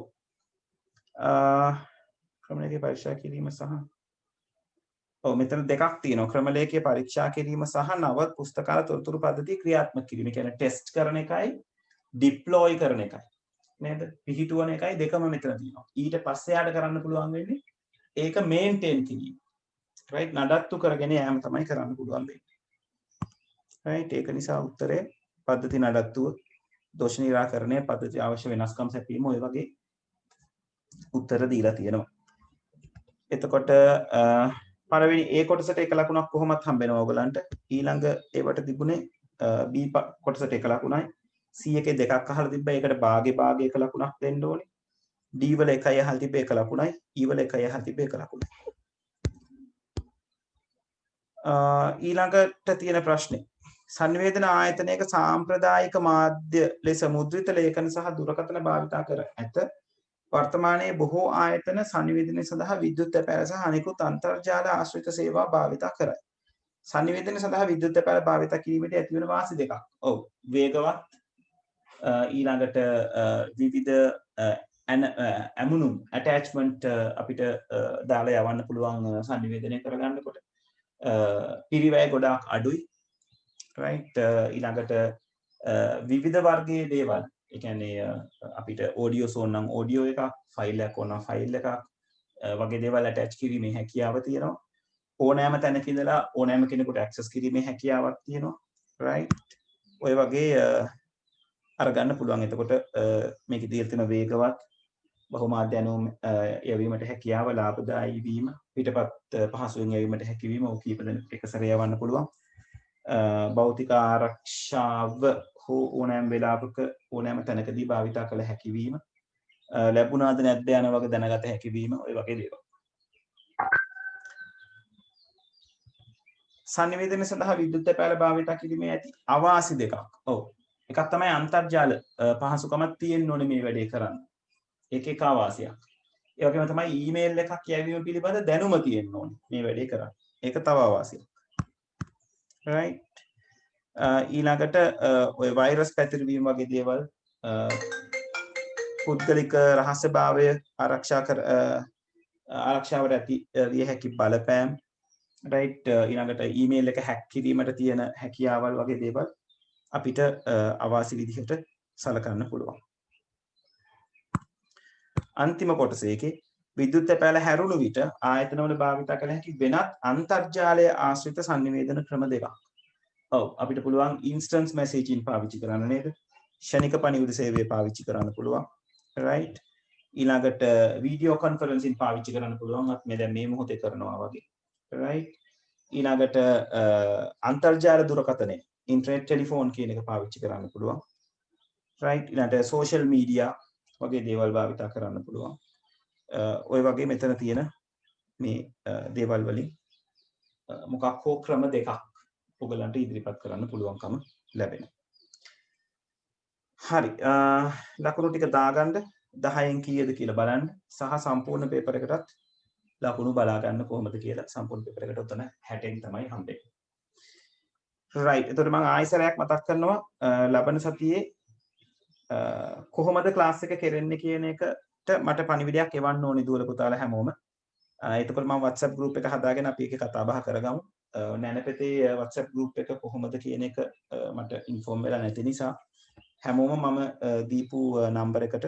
ක්‍රම ලේඛකයේ පරීක්ෂා කිරීම සහ ඔව් මෙතන දෙකක් තියෙනවා. ක්‍රම ලේඛකයේ පරීක්ෂා කිරීම සහ නව පුස්තකාල තොරතුරු පද්ධතිය ක්‍රියාත්මක කිරීම. ඒ කියන්නේ ටෙස්ට් කරන එකයි ඩිප්ලොයි කරන එකයි. නේද? පිහිටුවන එකයි දෙකම මෙතන තියෙනවා. ඊට පස්සේ යාට කරන්න පුළුවන් වෙන්නේ ඒක මේන්ටේන් කිරීම. රයිට් නඩත්තු කරගෙන යෑම තමයි කරන්න පුළුවන් වෙන්නේ. රයිට් ඒක නිසා උත්තරේ පද්ධති නඩත්තුව දෝෂ නිරාකරණය පද්ධති අවශ්‍ය වෙනස්කම් සැපීම ඔය වගේ උත්තර දීලා තියෙනවා. එතකොට පළවෙනි A කොටසට එක ලකුණක් කොහොමත් හම්බ වෙනවා ඔයගලන්ට. ඊළඟ ඒවට තිබුණේ B කොටසට එක ලකුණයි. C එකේ දෙකක් අහලා තිබ්බා. ඒකට භාගේ එක ලකුණක් දෙන්න ඕනේ. D වල එකයි අහලා තිබ්බේ එක ලකුණයි. E වල එකයි අහලා තිබ්බේ එක ලකුණයි. ඊළඟට තියෙන ප්‍රශ්නේ සංවේදන ආයතනයක සාම්ප්‍රදායික මාධ්‍ය ලෙස මුද්‍රිත ලේඛන සහ දුරකථන භාවිතා කර ඇත. වර්තමානයේ බොහෝ ආයතන සංවේදනය සඳහා විද්‍යුත් පැල සහ අනෙකුත් අන්තර්ජාල ආශ්‍රිත සේවා භාවිතා කරයි. සංවේදනය සඳහා විද්‍යුත් පැල භාවිතා කිරීමට ඇතිවන වාසි දෙකක්. ඔව් වේගවත් ඊළඟට විවිධ ඇමුණුම් ඇටැච්මන්ට් අපිට දාලා යවන්න පුළුවන් සංවේදනය කරගන්නකොට පිරිවැය ගොඩාක් අඩුයි. රයිට් ඊළඟට විවිධ වර්ගයේ දේවල් ඒ කියන්නේ අපිට ඔඩියෝ සෝන් නම් ඔඩියෝ එකක් ෆයිල් එකක් ඕන නම් ෆයිල් එකක් වගේ දේවල් ඇටච් කිරීමේ හැකියාව තියෙනවා. ඕනෑම තැනක ඉඳලා ඕනෑම කෙනෙකුට ඇක්සස් කිරීමේ හැකියාවක් තියෙනවා. රයිට් ඔය වගේ අරගන්න පුළුවන්. එතකොට මේකේ තියෙන වේගවත් බහුමාධ්‍ය ඇණවුම් යැවීමට හැකියාව ලාභදායී වීම පිටපත් පහසුවෙන් යැවීමට හැකියවීම ඔය කීප දෙනෙක් එක සැරේ යවන්න පුළුවන්. භෞතික ආරක්ෂාව හෝ ඕනෑම වෙලාවක ඕනෑම තැනකදී භාවිතා කළ හැකිවීම ලැබුණාද නැද්ද යන වගේ දැනගත හැකිවීම ඔය වගේ දේවල්. සංවේදනය සඳහා විද්‍යුත් පැල භාවිතා කිරීමේ ඇති අවාසි දෙකක්. ඔව්. එකක් තමයි අන්තර්ජාල පහසුකමක් තියෙන්න ඕනේ මේ වැඩේ කරන්න. ඒක එක අවාසියක්. ඒ වගේම තමයි ඊමේල් එකක් යැවීම පිළිබඳ දැනුම තියෙන්න ඕනේ මේ වැඩේ කරන්න. ඒක තව අවාසියක්. right ඊළඟට ඔය වෛරස් පැතිරවීම වගේ දේවල් පුද්ගලික රහස්‍යභාවය ආරක්ෂාවට ඇති විය හැකි බලපෑම් right ඊළඟට ඊමේල් එක හැක් කිරීමට තියෙන හැකියාවල් වගේ දේවල් අපිට අවාසි විදිහට සලකන්න පුළුවන්. අන්තිම කොටස එකේ විද්‍යුත් පැල හැරුණු විට ආයතනවල භාවිත කළ හැකි වෙනත් අන්තර්ජාලය ආශ්‍රිත සංනිවේදන ක්‍රම දෙකක්. ඔව් අපිට පුළුවන් ඉන්ස්ටන්ස් මැසේජින් පාවිච්චි කරන්න නේද? ෂණික පණිවිඩ සේවය පාවිච්චි කරන්න පුළුවන්. right ඊළඟට වීඩියෝ කොන්ෆරන්සින් පාවිච්චි කරන්න පුළුවන්. අපි මේ දැන් මේ මොහොතේ කරනවා වගේ. right ඊළඟට අන්තර්ජාල දුරකථනය ඉන්ටර්නෙට් ටෙලිෆෝන් කියන එක පාවිච්චි කරන්න පුළුවන්. right ඊළඟට සෝෂල් මීඩියා වගේ දේවල් භාවිතා කරන්න පුළුවන්. ඔය වගේ මෙතන තියෙන මේ දේවල් වලින් මොකක් හෝ ක්‍රම දෙකක් ඔයගලන්ට ඉදිරිපත් කරන්න පුළුවන්කම ලැබෙනවා. හරි ලකුණු ටික දාගන්න 10න් කීයද කියලා බලන්න සහ සම්පූර්ණ පේපර් එකටත් ලකුණු බලා ගන්න කොහොමද කියලා සම්පූර්ණ පේපර් එකට උතන 60න් තමයි හම්බෙන්නේ. right එතකොට මම ආයෙසරයක් මතක් කරනවා ලබන සතියේ කොහොමද ක්ලාස් එක කෙරෙන්නේ කියන එකට මට පණිවිඩයක් එවන්න ඕනේ දුවල පුතාලා හැමෝම. එතකොට මම WhatsApp group එක හදාගෙන අපි ඒක කතා බහ කරගමු. නැනපෙතේ WhatsApp group එක කොහොමද කියන එක මට ඉන්ෆෝම් වෙලා නැති නිසා හැමෝම මම දීපු නම්බර් එකට